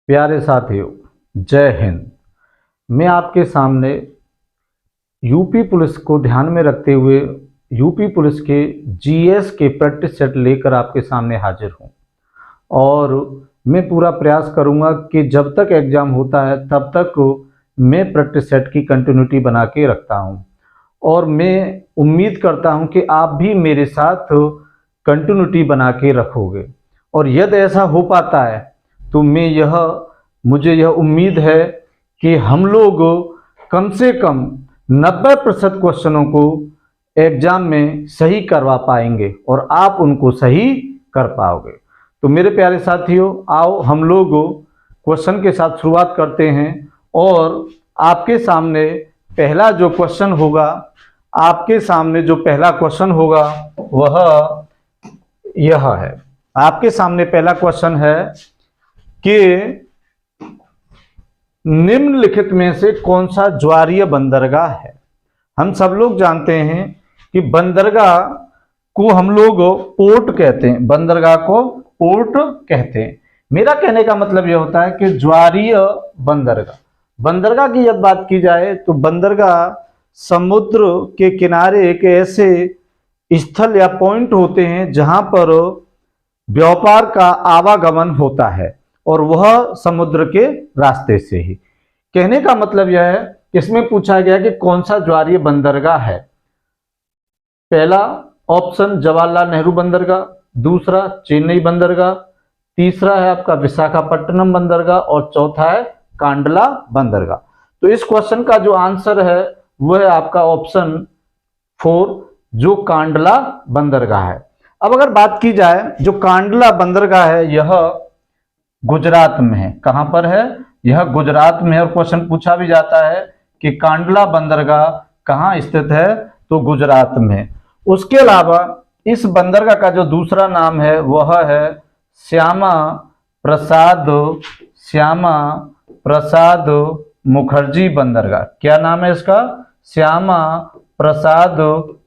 प्यारे साथियों, जय हिंद। मैं आपके सामने यूपी पुलिस को ध्यान में रखते हुए यूपी पुलिस के जीएस के प्रैक्टिस सेट लेकर आपके सामने हाजिर हूं और मैं पूरा प्रयास करूंगा कि जब तक एग्ज़ाम होता है तब तक मैं प्रैक्टिस सेट की कंटिन्यूटी बना के रखता हूं और मैं उम्मीद करता हूं कि आप भी मेरे साथ कंटिन्यूटी बना के रखोगे। और यदि ऐसा हो पाता है तो मुझे यह उम्मीद है कि हम लोग कम से कम 90% क्वेश्चनों को एग्जाम में सही करवा पाएंगे और आप उनको सही कर पाओगे। तो मेरे प्यारे साथियों, आओ हम लोग क्वेश्चन के साथ शुरुआत करते हैं। और आपके सामने पहला जो क्वेश्चन होगा वह यह है। आपके सामने पहला क्वेश्चन है कि निम्नलिखित में से कौन सा ज्वारीय बंदरगाह है। हम सब लोग जानते हैं कि बंदरगाह को हम लोग पोर्ट कहते हैं, बंदरगाह को पोर्ट कहते हैं। मेरा कहने का मतलब यह होता है कि ज्वारीय बंदरगाह की जब बात की जाए तो बंदरगाह समुद्र के किनारे एक ऐसे स्थल या पॉइंट होते हैं जहां पर व्यापार का आवागमन होता है और वह समुद्र के रास्ते से ही। कहने का मतलब यह है, इसमें पूछा गया कि कौन सा ज्वारीय बंदरगाह है। पहला ऑप्शन जवाहरलाल नेहरू बंदरगाह, दूसरा चेन्नई बंदरगाह, तीसरा है आपका विशाखापट्टनम बंदरगाह और चौथा है कांडला बंदरगाह। तो इस क्वेश्चन का जो आंसर है वह है आपका ऑप्शन 4 जो कांडला बंदरगाह है। अब अगर बात की जाए, जो कांडला बंदरगाह है यह गुजरात में है। कहां पर है? यह गुजरात में है। और क्वेश्चन पूछा भी जाता है कि कांडला बंदरगाह कहां स्थित है, तो गुजरात में। उसके अलावा इस बंदरगाह का जो दूसरा नाम है वह है श्यामा प्रसाद मुखर्जी बंदरगाह। क्या नाम है इसका? श्यामा प्रसाद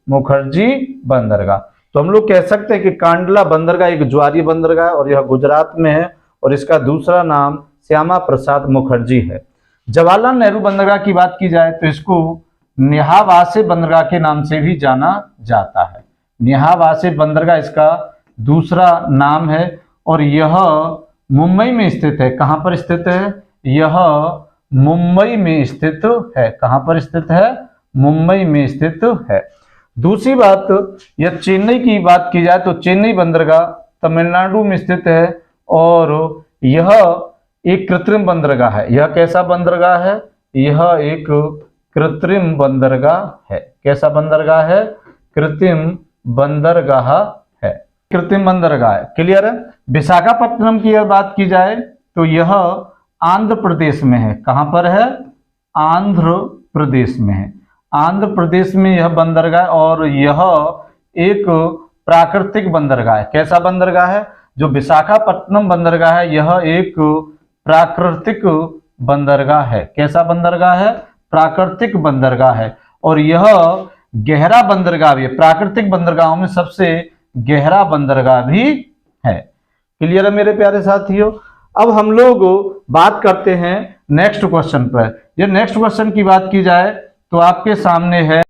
मुखर्जी बंदरगाह। तो हम लोग कह सकते हैं कि कांडला बंदरगाह एक ज्वारीय बंदरगाह है और यह गुजरात में है और इसका दूसरा नाम श्यामा प्रसाद मुखर्जी है। जवाहरलाल नेहरू बंदरगाह की बात की जाए तो इसको न्याहावासे बंदरगाह के नाम से भी जाना जाता है। न्याहावासे बंदरगाह इसका दूसरा नाम है और यह मुंबई में स्थित है। कहां पर स्थित है? यह मुंबई में स्थित है। कहां पर स्थित है? मुंबई में स्थित है। दूसरी बात, यह चेन्नई की बात की जाए तो चेन्नई बंदरगाह तमिलनाडु में स्थित है और यह एक कृत्रिम बंदरगाह है। यह कैसा बंदरगाह है? यह एक कृत्रिम बंदरगाह है। कैसा बंदरगाह है? कृत्रिम बंदरगाह है। कृत्रिम बंदरगाह है। क्लियर है? विशाखापट्टनम की बात की जाए तो यह आंध्र प्रदेश में है। कहां पर है? आंध्र प्रदेश में है। आंध्र प्रदेश में यह बंदरगाह और यह एक प्राकृतिक बंदरगाह है। कैसा बंदरगाह है? जो विशाखापट्टनम बंदरगाह है यह एक प्राकृतिक बंदरगाह है। कैसा बंदरगाह है? प्राकृतिक बंदरगाह है और यह गहरा बंदरगाह भी है। प्राकृतिक बंदरगाहों में सबसे गहरा बंदरगाह भी है। क्लियर है मेरे प्यारे साथियों? अब हम लोग बात करते हैं नेक्स्ट क्वेश्चन पर। ये नेक्स्ट क्वेश्चन की बात की जाए तो आपके सामने है,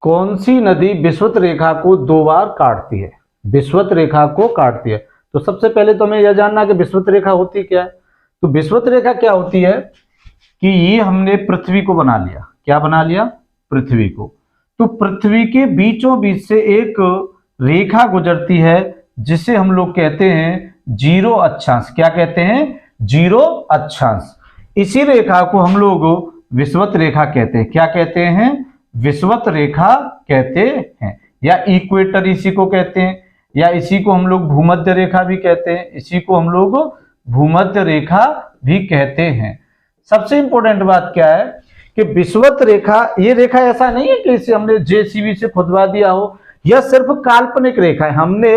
कौन सी नदी विषुवत रेखा को 2 बार काटती है? विषुवत रेखा को काटती है। तो सबसे पहले तो हमें यह जानना कि विषुवत रेखा होती क्या है। तो विषुवत रेखा क्या होती है कि ये हमने पृथ्वी को बना लिया। क्या बना लिया? पृथ्वी को। तो पृथ्वी के बीचों बीच से एक रेखा गुजरती है जिसे हम लोग कहते हैं 0 अक्षांश। क्या कहते हैं? 0 अक्षांश। इसी रेखा को हम लोग विषुवत रेखा कहते हैं। क्या कहते हैं? विषुवत रेखा कहते हैं या इक्वेटर इसी को कहते हैं, या इसी को हम लोग भूमध्य रेखा भी कहते हैं। इसी को हम लोग भूमध्य रेखा भी कहते हैं। सबसे इंपॉर्टेंट बात क्या है कि विषुवत रेखा, ये रेखा ऐसा नहीं है कि इसे हमने जेसीबी से खुदवा दिया हो। यह सिर्फ काल्पनिक रेखा है। हमने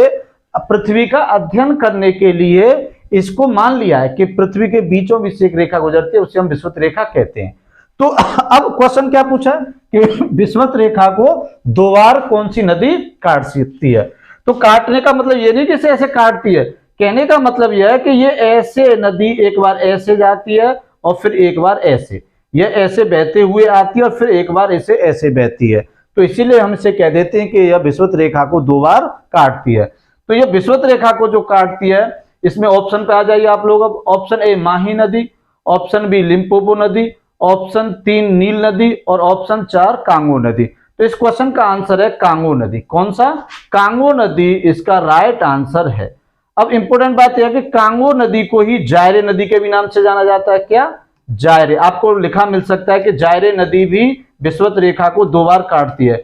पृथ्वी का अध्ययन करने के लिए इसको मान लिया है कि पृथ्वी के बीचों बीच से एक रेखा गुजरती है, उसे हम विषुवत रेखा कहते हैं। तो अब क्वेश्चन क्या पूछा कि विषुवत रेखा को 2 बार कौन सी नदी काट सकती है। तो काटने का मतलब ये नहीं कि इसे ऐसे काटती है, कहने का मतलब यह है कि ये ऐसे नदी एक बार ऐसे जाती है और फिर एक बार ऐसे, ये ऐसे बहते हुए आती है और फिर एक बार ऐसे ऐसे बहती है। तो इसीलिए हम इसे कह देते हैं कि यह विषुवत रेखा को 2 बार काटती है। तो यह विषुवत रेखा को जो काटती है, इसमें ऑप्शन पे आ जाइए आप लोग। अब ऑप्शन ए माही नदी, ऑप्शन बी लिम्पोपो नदी, ऑप्शन 3 नील नदी और ऑप्शन 4 कांगो नदी। तो इस क्वेश्चन का आंसर है कांगो नदी। कौन सा? कांगो नदी इसका राइट आंसर है। अब इंपॉर्टेंट बात यह है कि कांगो नदी को ही जायरे नदी के भी नाम से जाना जाता है। क्या? जायरे। आपको लिखा मिल सकता है कि जायरे नदी भी विषुवत रेखा को 2 बार काटती है।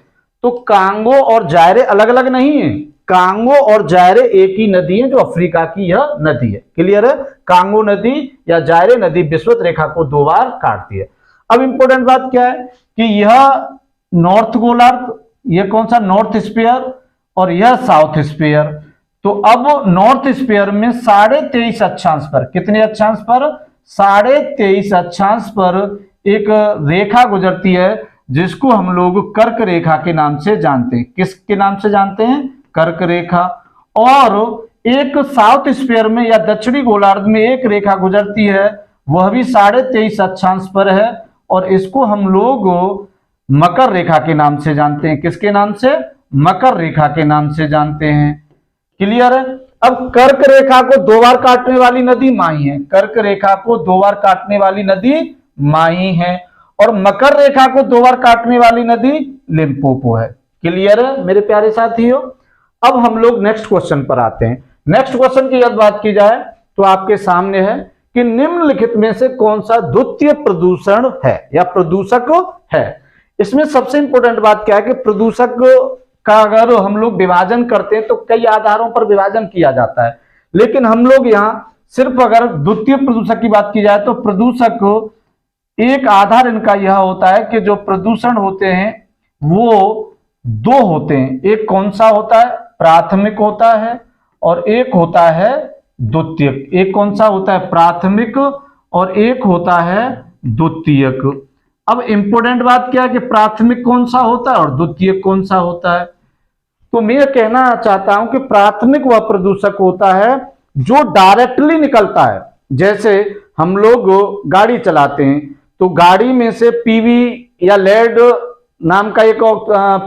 तो कांगो और जायरे अलग अलग नहीं है, कांगो और जायरे एक ही नदी है, जो अफ्रीका की यह नदी है। क्लियर है? कांगो नदी या जायरे नदी विषुवत रेखा को 2 बार काटती है। अब इंपॉर्टेंट बात क्या है कि यह नॉर्थ गोलार्ध, यह कौन सा? नॉर्थ स्फीयर, और यह साउथ स्फीयर। तो अब नॉर्थ स्फीयर में 23.5 अक्षांश पर, कितने अक्षांश पर? 23.5 अक्षांश पर एक रेखा गुजरती है जिसको हम लोग कर्क रेखा के नाम से जानते हैं। किसके नाम से जानते हैं? कर्क रेखा। और एक साउथ स्फीयर में या दक्षिणी गोलार्ध में एक रेखा गुजरती है, वह भी 23.5 अक्षांश पर है, और इसको हम लोग मकर रेखा के नाम से जानते हैं। किसके नाम से? मकर रेखा के नाम से जानते हैं। क्लियर है? अब कर्क रेखा को 2 बार काटने वाली नदी माही है, कर्क रेखा को 2 बार काटने वाली नदी माही है, और मकर रेखा को 2 बार काटने वाली नदी लिम्पोपो है। क्लियर है मेरे प्यारे साथियों? अब हम लोग नेक्स्ट क्वेश्चन पर आते हैं। नेक्स्ट क्वेश्चन की यदि बात की जाए तो आपके सामने है कि निम्नलिखित में से कौन सा द्वितीय प्रदूषण है या प्रदूषक है। इसमें सबसे इंपॉर्टेंट बात क्या है कि प्रदूषक का अगर हम लोग विभाजन करते हैं तो कई आधारों पर विभाजन किया जाता है, लेकिन हम लोग यहाँ सिर्फ अगर द्वितीय प्रदूषक की बात की जाए तो प्रदूषक एक आधार इनका यह होता है कि जो प्रदूषण होते हैं वो 2 होते हैं। एक कौन सा होता है? प्राथमिक होता है, और एक होता है द्वितीयक। एक कौन सा होता है? प्राथमिक, और एक होता है द्वितीयक। अब इंपॉर्टेंट बात क्या है कि प्राथमिक कौन सा होता है और द्वितीयक कौन सा होता है। तो मैं कहना चाहता हूं कि प्राथमिक वह प्रदूषक होता है जो डायरेक्टली निकलता है। जैसे हम लोग गाड़ी चलाते हैं तो गाड़ी में से पीवी या लेड नाम का एक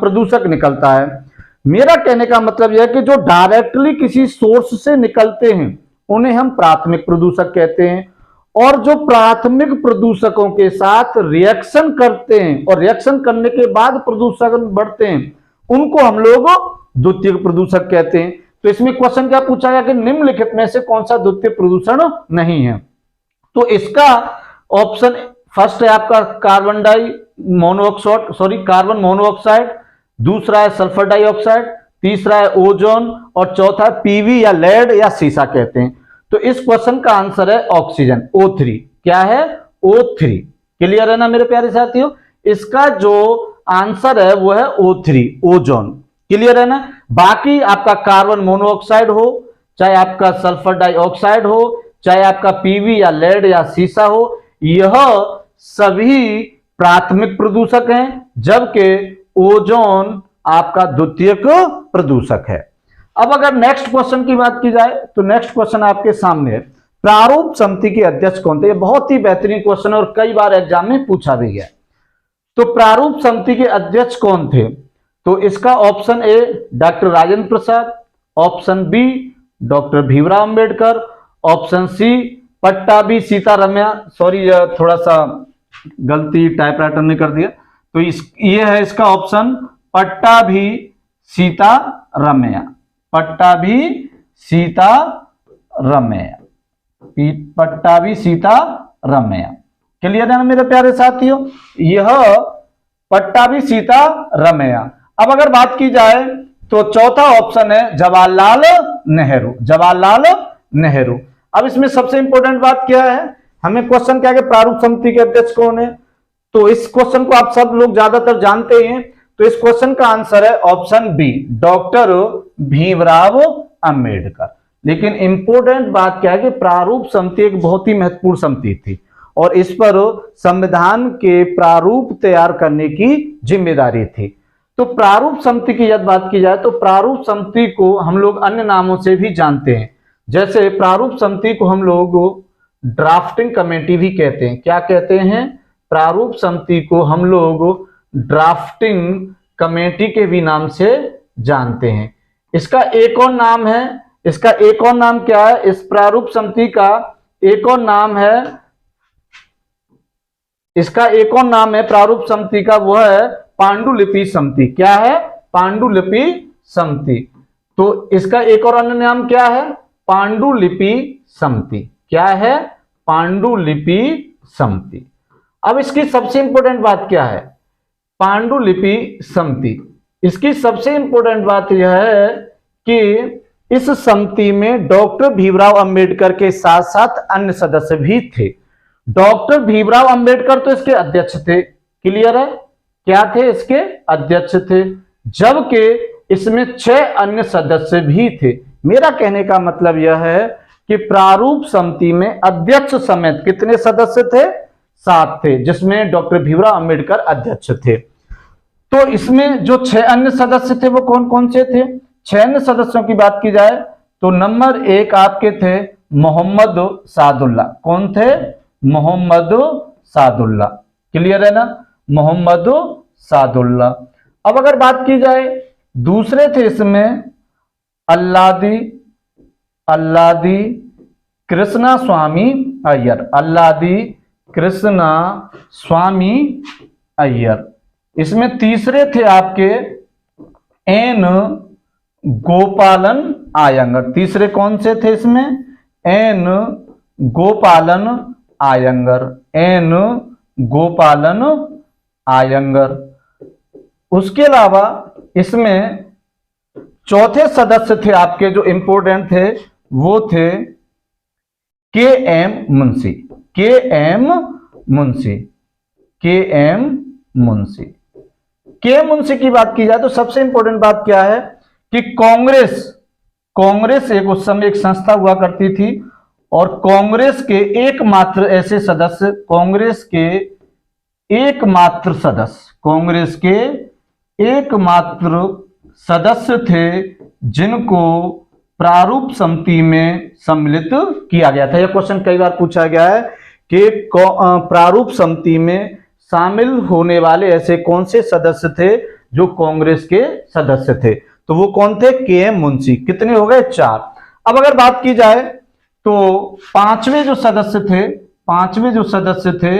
प्रदूषक निकलता है। मेरा कहने का मतलब यह है कि जो डायरेक्टली किसी सोर्स से निकलते हैं उन्हें हम प्राथमिक प्रदूषक कहते हैं, और जो प्राथमिक प्रदूषकों के साथ रिएक्शन करते हैं और रिएक्शन करने के बाद प्रदूषण बढ़ते हैं उनको हम लोग द्वितीयक प्रदूषक कहते हैं। तो इसमें क्वेश्चन क्या पूछा गया कि निम्नलिखित में से कौन सा द्वितीय प्रदूषण नहीं है। तो इसका ऑप्शन फर्स्ट है आपका कार्बन मोनोऑक्साइड, दूसरा है सल्फर डाइऑक्साइड, तीसरा है ओजोन, और चौथा है पीवी या लेड या सीसा कहते हैं। तो इस क्वेश्चन का आंसर है ऑक्सीजन, O3। क्या है? O3। क्लियर है ना मेरे प्यारे साथियों? इसका जो आंसर है वो है O3, ओजोन। क्लियर है ना? बाकी आपका कार्बन मोनोऑक्साइड हो, चाहे आपका सल्फर डाइऑक्साइड हो, चाहे आपका पीवी या लेड या सीसा हो, यह सभी प्राथमिक प्रदूषक हैं, जबकि ओजोन आपका द्वितीयक प्रदूषक है। अब अगर नेक्स्ट क्वेश्चन की बात की जाए तो नेक्स्ट क्वेश्चन आपके सामने है, प्रारूप समिति के अध्यक्ष कौन थे। ये बहुत ही बेहतरीन क्वेश्चन है और कई बार एग्जाम में पूछा भी गया। तो प्रारूप समिति के अध्यक्ष कौन थे? तो इसका option A doctor Rajendra Prasad, option B doctor Bhimrao Ambedkar, option C Pattabhi Sitaramayya. Sorry थोड़ा सा गलती टाइपराइटर ने कर दिया। तो ये है इसका ऑप्शन पट्टाभी सीतारमैया, पट्टाभी सीतारमैया, पट्टाभी सीतारमैया। क्लियर है ना मेरे प्यारे साथियों? यह पट्टाभी सीतारमैया। अब अगर बात की जाए तो चौथा ऑप्शन है जवाहरलाल नेहरू, जवाहरलाल नेहरू। अब इसमें सबसे इंपॉर्टेंट बात क्या है, हमें क्वेश्चन क्या है कि प्रारूप समिति के अध्यक्ष कौन है। तो इस क्वेश्चन को आप सब लोग ज्यादातर जानते हैं। तो इस क्वेश्चन का आंसर है option B doctor Bhimrao Ambedkar. लेकिन इंपॉर्टेंट बात क्या है कि प्रारूप समिति एक बहुत ही महत्वपूर्ण समिति थी और इस पर संविधान के प्रारूप तैयार करने की जिम्मेदारी थी। तो प्रारूप समिति की यदि बात की जाए तो प्रारूप समिति को हम लोग अन्य नामों से भी जानते हैं। जैसे प्रारूप समिति को हम लोग ड्राफ्टिंग कमेटी भी कहते हैं। क्या कहते हैं? प्रारूप समिति को हम लोग ड्राफ्टिंग कमेटी के भी नाम से जानते हैं। इसका एक और नाम है, इसका एक और नाम क्या है? इस प्रारूप समिति का एक और नाम है, इसका एक और नाम है प्रारूप समिति का, वह है पांडुलिपि समिति। क्या है? पांडुलिपि समिति। तो इसका एक और अन्य नाम क्या है? पांडुलिपि समिति। क्या है? पांडुलिपि समिति। अब इसकी सबसे इंपॉर्टेंट बात क्या है? पांडुलिपि समिति, इसकी सबसे इंपॉर्टेंट बात यह है कि इस समिति में डॉक्टर भीमराव अंबेडकर के साथ साथ अन्य सदस्य भी थे। डॉक्टर भीमराव अंबेडकर तो इसके अध्यक्ष थे, क्लियर है? क्या थे? इसके अध्यक्ष थे, जबकि इसमें 6 अन्य सदस्य भी थे। मेरा कहने का मतलब यह है कि प्रारूप समिति में अध्यक्ष समेत कितने सदस्य थे? 7 थे, जिसमें डॉक्टर भीमराव अंबेडकर अध्यक्ष थे। तो इसमें जो 6 अन्य सदस्य थे वो कौन कौन से थे? 6 अन्य सदस्यों की बात की जाए तो नंबर 1 आपके थे मोहम्मद सादुल्ला। कौन थे? मोहम्मद सादुल्ला। क्लियर है ना? मोहम्मद सादुल्ला। अब अगर बात की जाए, दूसरे थे इसमें अल्लादी कृष्णा स्वामी अय्यर। अल्लादी कृष्णा स्वामी अय्यर। इसमें तीसरे थे आपके एन गोपालन आयंगर। तीसरे कौन से थे इसमें? एन गोपालन आयंगर। एन गोपालन आयंगर। उसके अलावा इसमें चौथे सदस्य थे आपके जो इंपॉर्टेंट थे, वो थे के एम मुंशी। के एम मुंशी। के एम मुंशी। के मुंशी की बात की जाए तो सबसे इंपॉर्टेंट बात क्या है कि कांग्रेस एक उस समय एक संस्था हुआ करती थी, और कांग्रेस के एकमात्र ऐसे सदस्य, कांग्रेस के एकमात्र सदस्य थे जिनको प्रारूप समिति में सम्मिलित किया गया था। यह क्वेश्चन कई बार पूछा गया है कि प्रारूप समिति में शामिल होने वाले ऐसे कौन से सदस्य थे जो कांग्रेस के सदस्य थे? तो वो कौन थे? के एम मुंशी। कितने हो गए? 4। अब अगर बात की जाए तो पांचवें जो सदस्य थे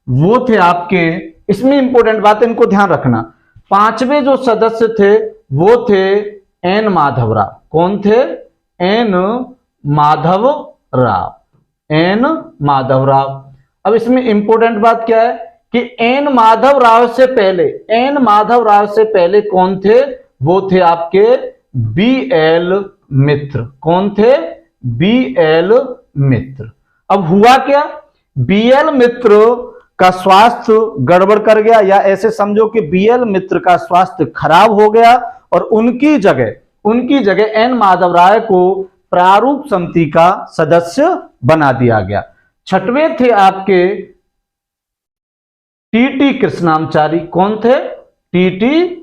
वो थे आपके, इसमें इंपॉर्टेंट बात है, इनको ध्यान रखना। पांचवें जो सदस्य थे वो थे एन माधवराव। कौन थे? एन माधवराव। एन माधवराव। अब इसमें इंपॉर्टेंट बात क्या है कि एन माधवराव से पहले कौन थे? वो थे आपके बी एल मित्र। कौन थे? बी एल मित्र। अब हुआ क्या? बी एल मित्र का स्वास्थ्य गड़बड़ कर गया, या ऐसे समझो कि बी एल मित्र का स्वास्थ्य खराब हो गया, और उनकी जगह एन माधवराय को प्रारूप समिति का सदस्य बना दिया गया। छठवें थे आपके टीटी कृष्णामचारी। कौन थे? टीटी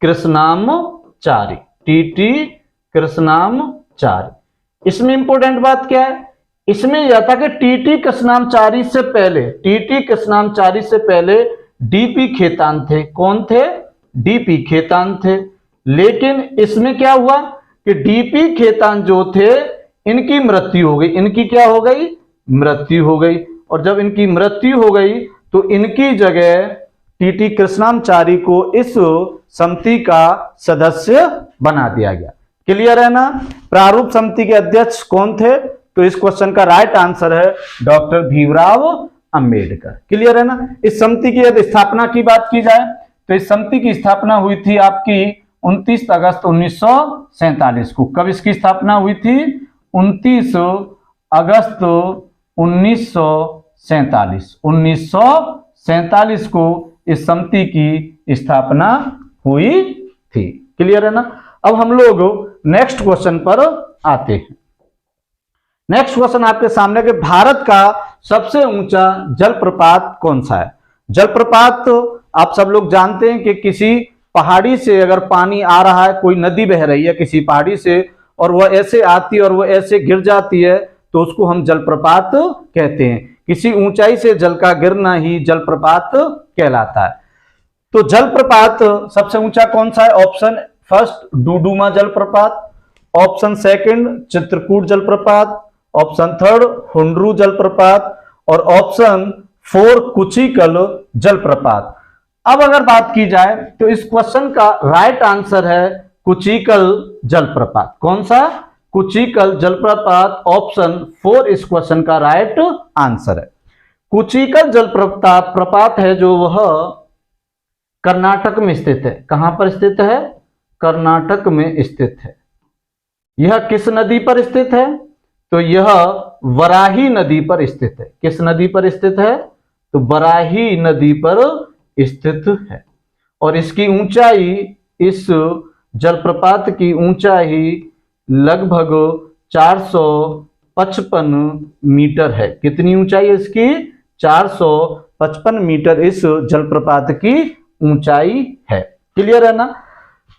कृष्णामचारी। टीटी कृष्णामचारी। इसमें इंपॉर्टेंट बात क्या है? इसमें यह था कि टीटी कृष्णामचारी से पहले डीपी खेतान थे। कौन थे? डीपी खेतान थे। लेकिन इसमें क्या हुआ कि डीपी खेतान जो थे, इनकी मृत्यु हो गई। इनकी क्या हो गई? मृत्यु हो गई। और जब इनकी मृत्यु हो गई तो इनकी जगह टीटी कृष्णामचारी को इस समिति का सदस्य बना दिया गया। क्लियर है ना? प्रारूप समिति के अध्यक्ष कौन थे? तो इस क्वेश्चन का राइट आंसर है डॉक्टर भीमराव अंबेडकर। क्लियर है ना? इस समिति की यदि स्थापना की बात की जाए तो इस समिति की स्थापना हुई थी आपकी 29 अगस्त 1947 को। कब इसकी स्थापना हुई थी? 29 अगस्त 1947 को इस समिति की स्थापना हुई थी। क्लियर है ना? अब हम लोग नेक्स्ट क्वेश्चन पर आते हैं। नेक्स्ट क्वेश्चन आपके सामने कि भारत का सबसे ऊंचा जलप्रपात कौन सा है? जलप्रपात तो आप सब लोग जानते हैं कि किसी पहाड़ी से अगर पानी आ रहा है, कोई नदी बह रही है किसी पहाड़ी से, और वह ऐसे आती है और वह ऐसे गिर जाती है तो उसको हम जलप्रपात कहते हैं। किसी ऊंचाई से जल का गिरना ही जलप्रपात कहलाता है। तो जलप्रपात सबसे ऊंचा कौन सा है? ऑप्शन फर्स्ट डुडुमा जलप्रपात, ऑप्शन सेकंड चित्रकूट जलप्रपात, ऑप्शन थर्ड हुंड्रू जलप्रपात और ऑप्शन फोर कुचिकल जलप्रपात। अब अगर बात की जाए तो इस क्वेश्चन का राइट आंसर है कुचिकल जलप्रपात। कौन सा? कुचिकल जलप्रपात। ऑप्शन 4 इस क्वेश्चन का राइट आंसर है। कुचिकल जलप्रपात है जो वह कर्नाटक में स्थित है। कहां पर स्थित है? कर्नाटक में स्थित है। यह किस नदी पर स्थित है? तो यह वराही नदी पर स्थित है। किस नदी पर स्थित है? तो वराही नदी पर स्थित है। और इसकी ऊंचाई, इस जलप्रपात की ऊंचाई लगभग 455 मीटर है। कितनी ऊंचाई है इसकी? 455 मीटर इस जलप्रपात की ऊंचाई है। क्लियर है ना?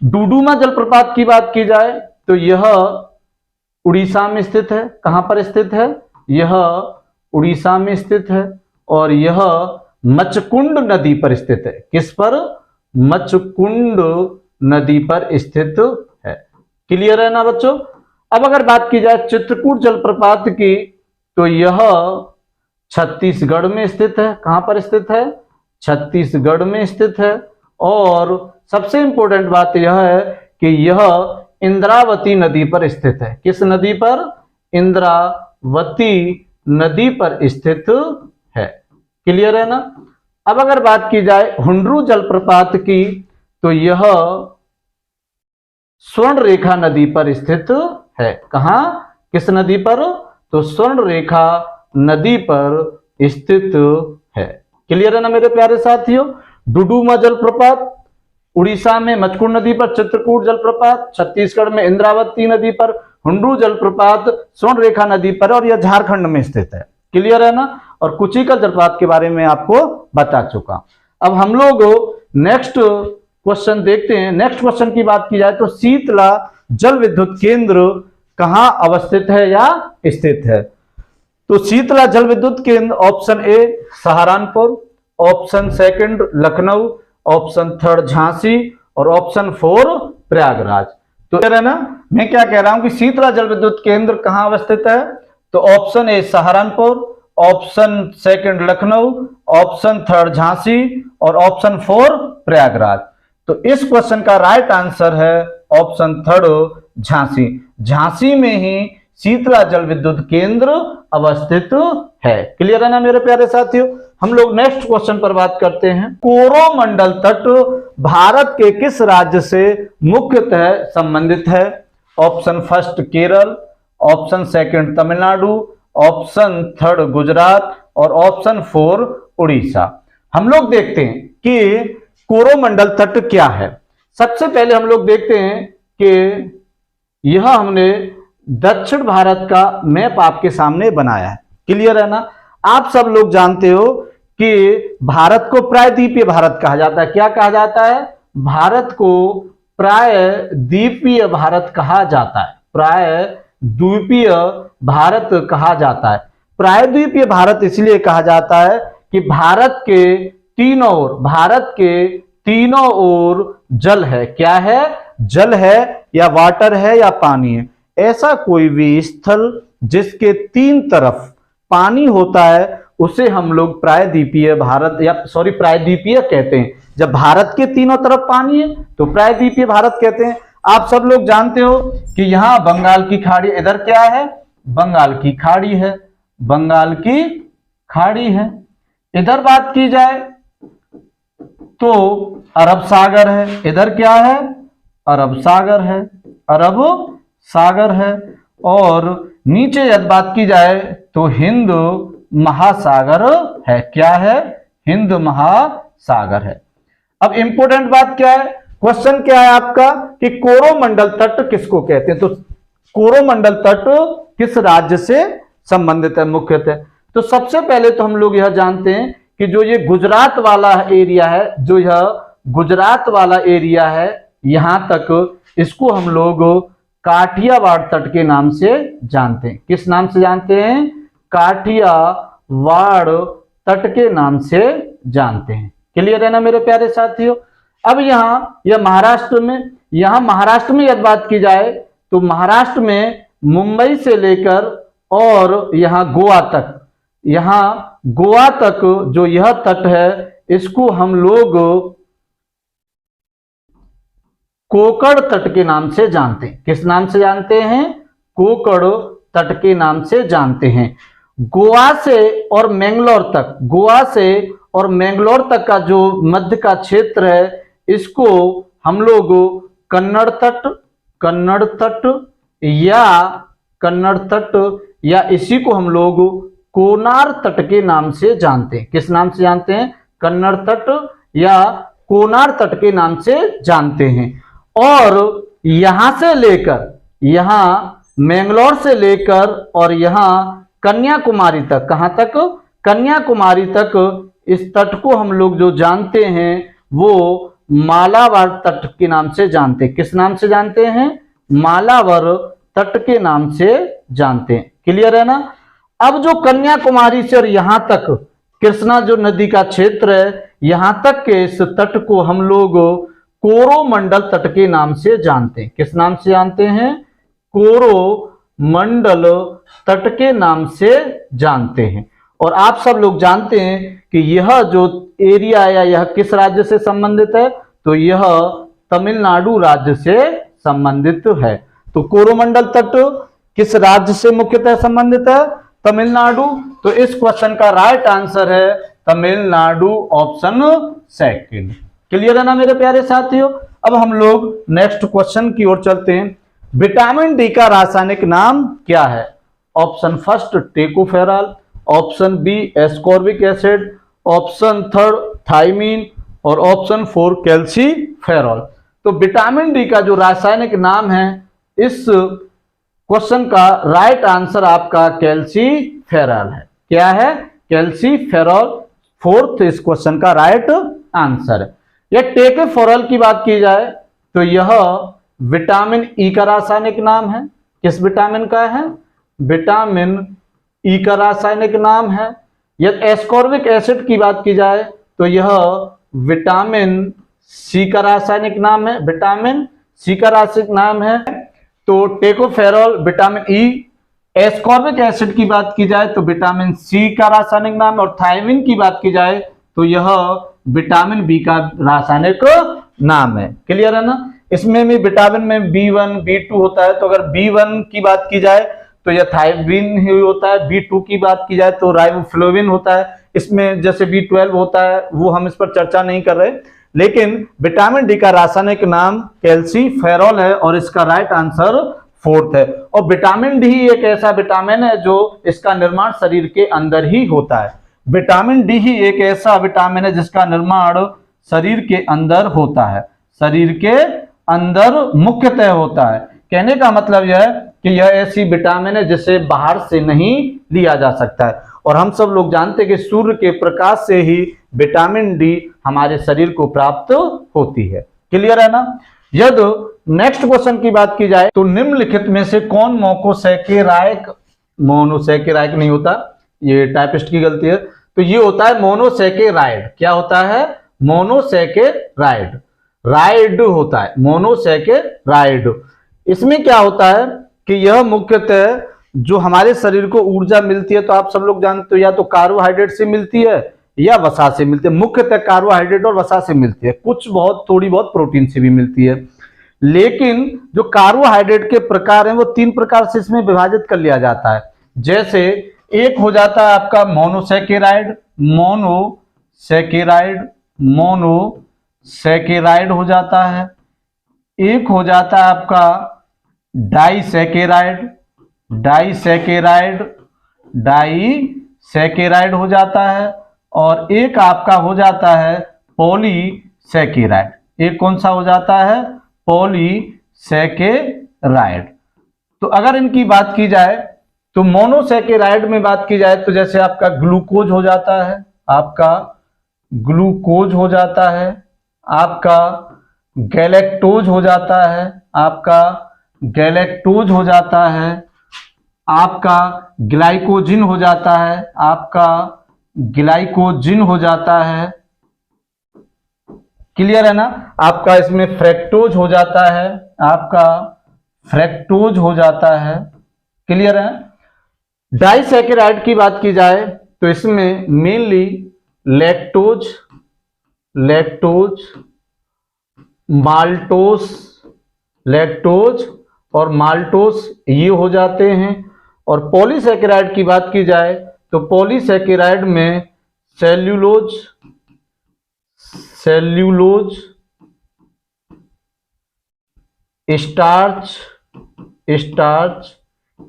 डुडुमा जलप्रपात की बात की जाए तो यह उड़ीसा में स्थित है। कहां पर स्थित है? यह उड़ीसा में स्थित है और यह मचकुंड नदी पर स्थित है। किस पर? मचकुंड नदी पर स्थित है। क्लियर है ना बच्चों? अब अगर बात की जाए चित्रकूट जलप्रपात की तो यह छत्तीसगढ़ में स्थित है। कहां पर स्थित है? छत्तीसगढ़ में स्थित है। और सबसे इंपॉर्टेंट बात यह है कि यह इंद्रावती नदी पर स्थित है। किस नदी पर? इंद्रावती नदी पर स्थित है। क्लियर है ना? अब अगर बात की जाए हुंड्रू जलप्रपात की तो यह स्वर्ण रेखा नदी पर स्थित है। कहां? किस नदी पर? तो स्वर्ण रेखा नदी पर स्थित है। क्लियर है ना मेरे प्यारे साथियों? डुडुमा जलप्रपात उड़ीसा में मचकुंड नदी पर, चित्रकूट जलप्रपात छत्तीसगढ़ में इंद्रावती नदी पर, हुंड्रू जलप्रपात स्वर्ण रेखा नदी पर और यह झारखंड में स्थित है। क्लियर है ना? और कुचिकल जलप्रपात के बारे में आपको बता चुका। अब हम लोग नेक्स्ट क्वेश्चन देखते हैं। नेक्स्ट क्वेश्चन की बात की जाए तो शीतला जल विद्युत केंद्र कहां अवस्थित है या स्थित है? तो शीतला जल विद्युत केंद्र option A Saharanpur, option second Lucknow, option third Jhansi और ऑप्शन 4 प्रयागराज। तो है ना, मैं क्या कह रहा हूं कि शीतला जल विद्युत केंद्र कहां अवस्थित है? तो option A Saharanpur, option second Lucknow, option third Jhansi और ऑप्शन 4 प्रयागराज। तो इस क्वेश्चन का राइट आंसर है ऑप्शन थर्ड झांसी। झांसी में ही शीतला जल विद्युत केंद्र अवस्थित है। क्लियर है ना मेरे प्यारे साथियों? हम लोग नेक्स्ट क्वेश्चन पर बात करते हैं। कोरोमंडल तट भारत के किस राज्य से मुख्यतः संबंधित है? Option first Kerala, option second Tamil Nadu, option third Gujarat और ऑप्शन 4 उड़ीसा। हम लोग देखते हैं कि कोरोमंडल तट क्या है। सबसे पहले हम लोग देखते हैं कि यह हमने दक्षिण भारत का मैप आपके सामने बनाया है। क्लियर है ना? आप सब लोग जानते हो कि भारत को प्रायद्वीपीय भारत कहा जाता है। क्या कहा जाता है? भारत को प्रायद्वीपीय भारत कहा जाता है। प्रायद्वीपीय भारत कहा जाता है। प्रायद्वीपीय भारत इसलिए कहा जाता है कि भारत के तीनों ओर जल है। क्या है? जल है या वाटर है या पानी है। ऐसा कोई भी स्थल जिसके 3 तरफ पानी होता है उसे हम लोग प्रायद्वीपीय भारत प्रायद्वीपीय कहते हैं। जब भारत के तीनों तरफ पानी है तो प्रायद्वीपीय भारत कहते हैं। आप सब लोग जानते हो कि यहां बंगाल की खाड़ी, इधर क्या है? बंगाल की खाड़ी है। बंगाल की खाड़ी है। इधर बात की जाए तो अरब सागर है। इधर क्या है? अरब सागर है। अरब सागर है। और नीचे यदि बात की जाए तो हिंद महासागर है। क्या है? हिंद महासागर है। अब इंपॉर्टेंट बात क्या है? क्वेश्चन क्या है आपका कि कोरोमंडल तट किसको कहते हैं? तो कोरोमंडल तट किस राज्य से संबंधित है मुख्यतः? तो सबसे पहले तो हम लोग यह जानते हैं कि जो ये गुजरात वाला एरिया है, यहां तक इसको हम लोग काठियावाड़ तट के नाम से जानते हैं। किस नाम से जानते हैं? काठियावाड़ तट के नाम से जानते हैं। क्लियर है ना मेरे प्यारे साथियों? अब यह महाराष्ट्र में, महाराष्ट्र में यदि बात की जाए तो महाराष्ट्र में मुंबई से लेकर और गोवा तक जो यह तट है इसको हम लोग कोकण तट के नाम से जानते हैं। किस नाम से जानते हैं? कोकण तट के नाम से जानते हैं। गोवा से और मैंगलोर तक का जो मध्य का क्षेत्र है इसको हम लोग कन्नड़ तट या इसी को हम लोग कोनार तट के नाम से जानते हैं। किस नाम से जानते हैं? कन्नड़ तट या कोनार तट के नाम से जानते हैं। और मैंगलोर से लेकर और यहाँ कन्याकुमारी तक, कहां तक? कन्याकुमारी तक इस तट को हम लोग जो जानते हैं वो मालाबार तट के नाम से जानते हैं। किस नाम से जानते हैं? मालाबार तट के नाम से जानते हैं। क्लियर है ना? अब जो कन्याकुमारी से और यहां तक कृष्णा जो नदी का क्षेत्र है यहां तक के इस तट को हम लोग कोरोमंडल तट के नाम से जानते हैं। किस नाम से जानते हैं? कोरोमंडल तट के नाम से जानते हैं। और आप सब लोग जानते हैं कि यह जो एरिया है यह किस राज्य से संबंधित है? तो यह तमिलनाडु राज्य से संबंधित है। तो कोरोमंडल तट किस राज्य से मुख्यतः संबंधित है? तमिलनाडु। तो इस क्वेश्चन का राइट आंसर है तमिलनाडु, ऑप्शन सेकंड। क्लियर है ना मेरे प्यारे साथियों? अब हम लोग नेक्स्ट क्वेश्चन की ओर चलते हैं। विटामिन डी का रासायनिक नाम क्या है? Option first tocopherol, option B ascorbic acid, option third thiamine और ऑप्शन फोर कैल्सीफेरॉल। तो विटामिन डी का जो रासायनिक नाम है इस क्वेश्चन का राइट आंसर आपका कैल्सीफेरॉल है। क्या है? कैल्सीफेरॉल फोर्थ इस क्वेश्चन का राइट आंसर है। या टेकोफेरॉल की बात की जाए तो यह विटामिन ई का रासायनिक नाम है। किस विटामिन का है? विटामिन ई का रासायनिक नाम है। यदि एस्कॉर्बिक एसिड की बात की जाए तो यह विटामिन सी का रासायनिक नाम है। विटामिन सी का रासायनिक नाम है। तो tocopherol vitamin E, ascorbic acid की बात की जाए तो विटामिन सी का रासायनिक नाम है। और थायमीन की बात की जाए तो यह विटामिन बी का रासायनिक नाम है। क्लियर है ना? इसमें भी विटामिन में B1 B2 होता है। तो अगर B1 की बात की जाए तो यह थायमीन ही होता है। B2 की बात की जाए तो राइबोफ्लेविन होता है। इसमें जैसे B12 होता है वो हम इस पर चर्चा नहीं कर रहे, लेकिन विटामिन डी का रासायनिक नाम कैल्सीफेरॉल है और इसका राइट आंसर फोर्थ है। और विटामिन डी एक ऐसा विटामिन है जो इसका निर्माण शरीर के अंदर ही होता है। विटामिन डी ही एक ऐसा विटामिन है जिसका निर्माण शरीर के अंदर होता है, शरीर के अंदर मुख्यतः होता है। कहने का मतलब यह है कि यह ऐसी विटामिन है जिसे बाहर से नहीं लिया जा सकता है। और हम सब लोग जानते हैं कि सूर्य के प्रकाश से ही विटामिन डी हमारे शरीर को प्राप्त होती है। क्लियर है ना? यदि नेक्स्ट क्वेश्चन की बात की जाए तो निम्नलिखित में से कौन मोनोसैकेराइड नहीं होता, ये टाइपिस्ट की गलती है। तो ये होता है मोनोसैकेराइड। क्या होता है? मोनोसैकेराइड, राइड होता है मोनोसैकेराइड। इसमें क्या होता है कि यह मुख्यतः जो हमारे शरीर को ऊर्जा मिलती है तो आप सब लोग जानते हो या तो कार्बोहाइड्रेट से मिलती है या वसा से मिलती है। मुख्यतः कार्बोहाइड्रेट और वसा से मिलती है, कुछ बहुत थोड़ी बहुत प्रोटीन से भी मिलती है। लेकिन जो कार्बोहाइड्रेट के प्रकार हैं वो 3 प्रकार से इसमें विभाजित कर लिया जाता है। जैसे एक हो जाता है आपका मोनोसैकेराइड हो जाता है। एक हो जाता है आपका डाइसैकेराइड हो जाता है। और एक आपका हो जाता है पॉलीसैकेराइड। एक कौन सा हो जाता है? पॉलीसैकेराइड। तो अगर इनकी बात की जाए तो मोनोसैकेराइड में बात की जाए तो जैसे आपका ग्लूकोज हो जाता है, आपका गैलेक्टोज हो जाता है, आपका गैलेक्टोज हो जाता है, आपका ग्लाइकोजिन हो जाता है, आपका ग्लाइकोजिन हो जाता है, क्लियर है ना। आपका इसमें फ्रैक्टोज हो जाता है, आपका फ्रैक्टोज हो जाता है, क्लियर है। डाइसैकेराइड की बात की जाए तो इसमें मेनली लैक्टोज, माल्टोस, लैक्टोज और माल्टोस ये हो जाते हैं। और पॉलीसैकेराइड की बात की जाए तो पॉलीसैकेराइड में सेल्यूलोज, स्टार्च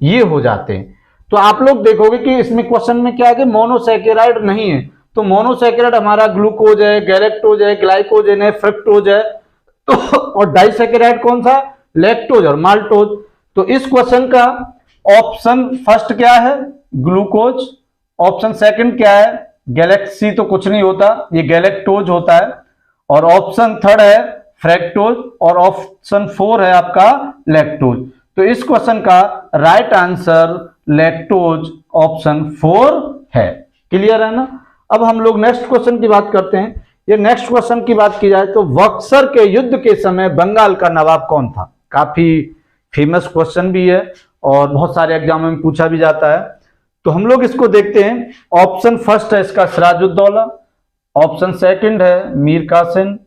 ये हो जाते हैं। तो आप लोग देखोगे कि इसमें क्वेश्चन में क्या है कि मोनोसैकेराइड नहीं है, तो मोनोसैकेराइड हमारा ग्लूकोज है, गैलेक्टोज है, ग्लाइकोजन है, फ्रक्टोज है, तो और डाइसैकेराइड कौन सा, लैक्टोज और माल्टोज। तो इस क्वेश्चन का ऑप्शन फर्स्ट क्या है, ग्लूकोज। ऑप्शन सेकंड क्या है, गैलेक्सी तो कुछ नहीं होता, ये गैलेक्टोज होता है। और ऑप्शन थर्ड है फ्रैक्टोज और ऑप्शन फोर है आपका लैक्टोज। तो इस क्वेश्चन का right answer lactose option four है, क्लियर है ना। अब हम लोग नेक्स्ट क्वेश्चन की बात करते हैं। ये नेक्स्ट क्वेश्चन की बात की जाए तो बक्सर के युद्ध के समय बंगाल का नवाब कौन था। काफी फेमस क्वेश्चन भी है और बहुत सारे एग्जाम में पूछा भी जाता है। तो हम लोग इसको देखते हैं। ऑप्शन फर्स्ट है इसका सिराजुद्दौला, ऑप्शन सेकंड है मीर कासिम,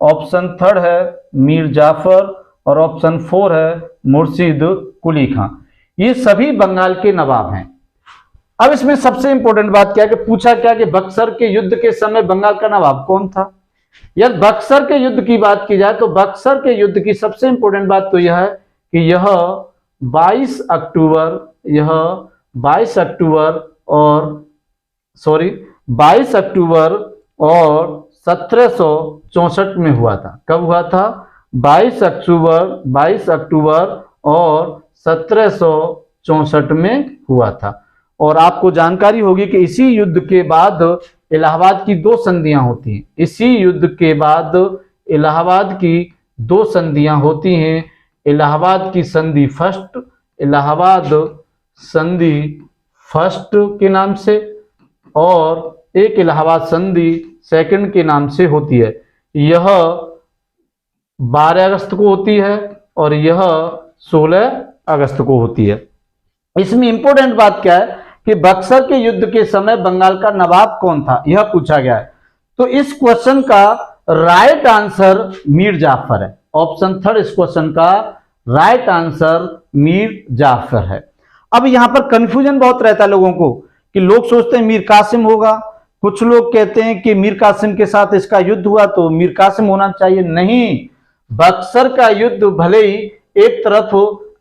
ऑप्शन थर्ड है मीर जाफर और ऑप्शन फोर है मुर्शिद कुली खां। ये सभी बंगाल के नवाब हैं। अब इसमें सबसे इंपॉर्टेंट बात क्या है कि पूछा क्या कि बक्सर के युद्ध के समय बंगाल का नवाब कौन था। यदि बक्सर के युद्ध की बात की जाए तो बक्सर के युद्ध की सबसे इंपॉर्टेंट बात तो यह है कि यह 22 अक्टूबर और 1764 में हुआ था। कब हुआ था, 22 अक्टूबर और 1764 में हुआ था। और आपको जानकारी होगी कि इसी युद्ध के बाद इलाहाबाद की दो संधियां होती हैं। इसी युद्ध के बाद इलाहाबाद की दो संधियां होती हैं। इलाहाबाद की संधि फर्स्ट, इलाहाबाद संधि फर्स्ट के नाम से, और एक इलाहाबाद संधि सेकंड के नाम से होती है। यह 12 अगस्त को होती है और यह 16 अगस्त को होती है। इसमें इंपॉर्टेंट बात क्या है कि बक्सर के युद्ध के समय बंगाल का नवाब कौन था, यह पूछा गया है। तो इस क्वेश्चन का राइट आंसर मीर जाफर है। ऑप्शन थर्ड इस क्वेश्चन का राइट आंसर मीर जाफर है। अब यहां पर कंफ्यूजन बहुत रहता है लोगों को कि लोग सोचते हैं मीर कासिम होगा, कुछ लोग कहते हैं कि मीर कासिम के साथ इसका युद्ध हुआ तो मीर कासिम होना चाहिए। नहीं, बक्सर का युद्ध भले ही एक तरफ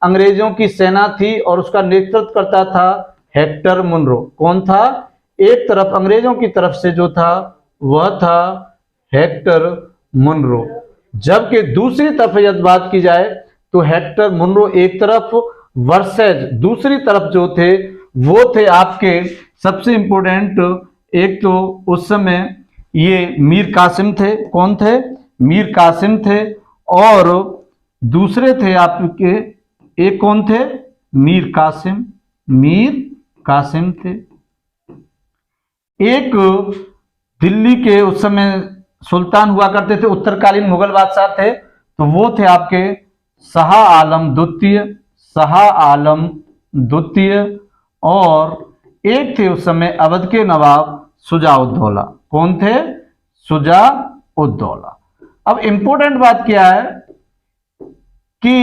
अंग्रेजों की सेना थी और उसका नेतृत्व करता था हेक्टर मुनरो। कौन था, एक तरफ अंग्रेजों की तरफ से जो था वह था हेक्टर मुनरो, जबकि दूसरी तरफ यदि बात की जाए तो हेक्टर मुनरो एक तरफ वर्सेज दूसरी तरफ जो थे वो थे आपके सबसे इंपोर्टेंट, एक तो उस समय ये मीर कासिम थे। कौन थे, मीर कासिम थे। और दूसरे थे आपके, एक कौन थे, मीर कासिम थे। एक दिल्ली के उस समय सुल्तान हुआ करते थे, उत्तरकालीन मुगल बादशाह थे, तो वो थे आपके शाह आलम द्वितीय। और एक थे उस समय अवध के नवाब शुजा-उद-दौला। कौन थे, शुजा-उद-दौला। अब इंपॉर्टेंट बात क्या है कि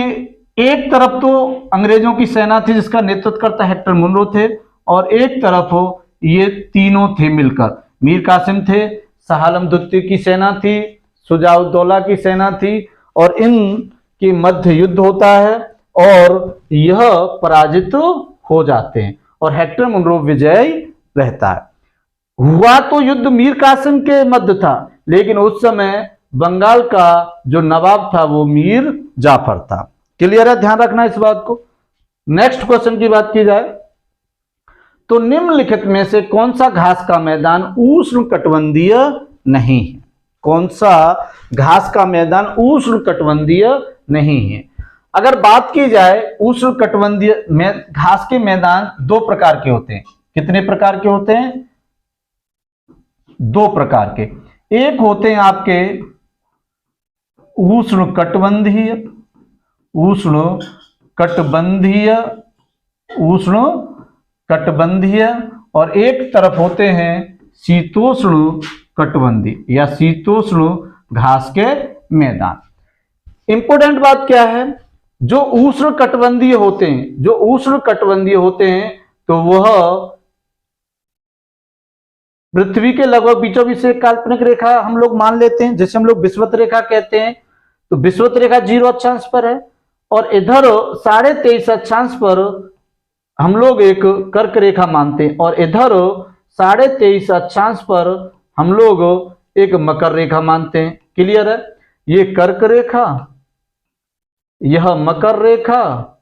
एक तरफ तो अंग्रेजों की सेना थी जिसका नेतृत्व करता हेक्टर मुनरो थे, और एक तरफ ये तीनों थे मिलकर, मीर कासिम थे, शाह आलम द्वितीय की सेना थी, शुजा-उद-दौला की सेना थी, और इनके मध्य युद्ध होता है और यह पराजित हो जाते हैं और हेक्टर मुनरो विजयी रहता है। हुआ तो युद्ध मीर कासिम के मध्य था, लेकिन उस समय बंगाल का जो नवाब था वो मीर जाफर था। क्लियर है, ध्यान रखना इस बात को। नेक्स्ट क्वेश्चन की बात की जाए तो निम्नलिखित में से कौन सा घास का मैदान उष्णकटिबंधीय नहीं है। कौन सा घास का मैदान उष्णकटिबंधीय नहीं है। अगर बात की जाए उष्णकटिबंधीय में घास के मैदान दो प्रकार के होते हैं। कितने प्रकार के होते हैं? दो प्रकार के। एक होते हैं आपके उष्णकटिबंधीय, उष्णकटिबंधीय, उष्णकटिबंधीय, और एक तरफ होते हैं शीतोष्ण कटिबंधीय या शीतोष्ण घास के मैदान। इंपॉर्टेंट बात क्या है, जो उष्णकटिबंधीय होते हैं, जो उष्णकटिबंधीय होते हैं तो वह पृथ्वी के लगभग बीचों बीच से काल्पनिक रेखा हम लोग मान लेते हैं, जैसे हम लोग विषुवत रेखा कहते हैं, तो विषुवत रेखा 0 अक्षांश पर है, और इधर 23.5 अक्षांश पर हम लोग एक कर्क रेखा मानते हैं, और इधर 23.5 अक्षांश पर हम लोग एक मकर रेखा मानते हैं। क्लियर है? ये कर्क रेखा, यह मकर रेखा,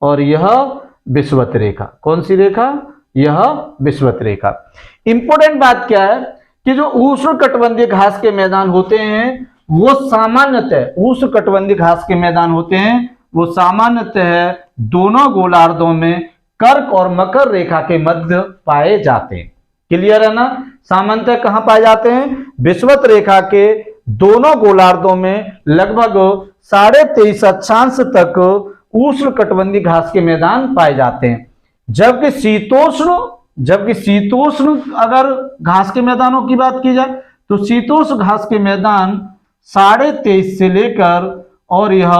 और यह विषुवत रेखा। कौन सी रेखा? यह विषुवत रेखा। इंपॉर्टेंट बात क्या है कि जो उष्णकटिबंधीय घास के मैदान होते हैं वो सामान्यतः, उष्णकटिबंधीय घास के मैदान होते हैं वो सामान्यतः दोनों गोलार्धों में कर्क और मकर रेखा के मध्य पाए जाते हैं। क्लियर है ना? सामान्यतः कहां पाए जाते हैं? विषुवत रेखा के दोनों गोलार्धों में लगभग 23.5 अक्षांश तक उष्णकटिबंधीय घास के मैदान पाए जाते हैं। जबकि शीतोष्ण अगर घास के मैदानों की बात की जाए तो शीतोष्ण घास के मैदान 23.5 से लेकर और यह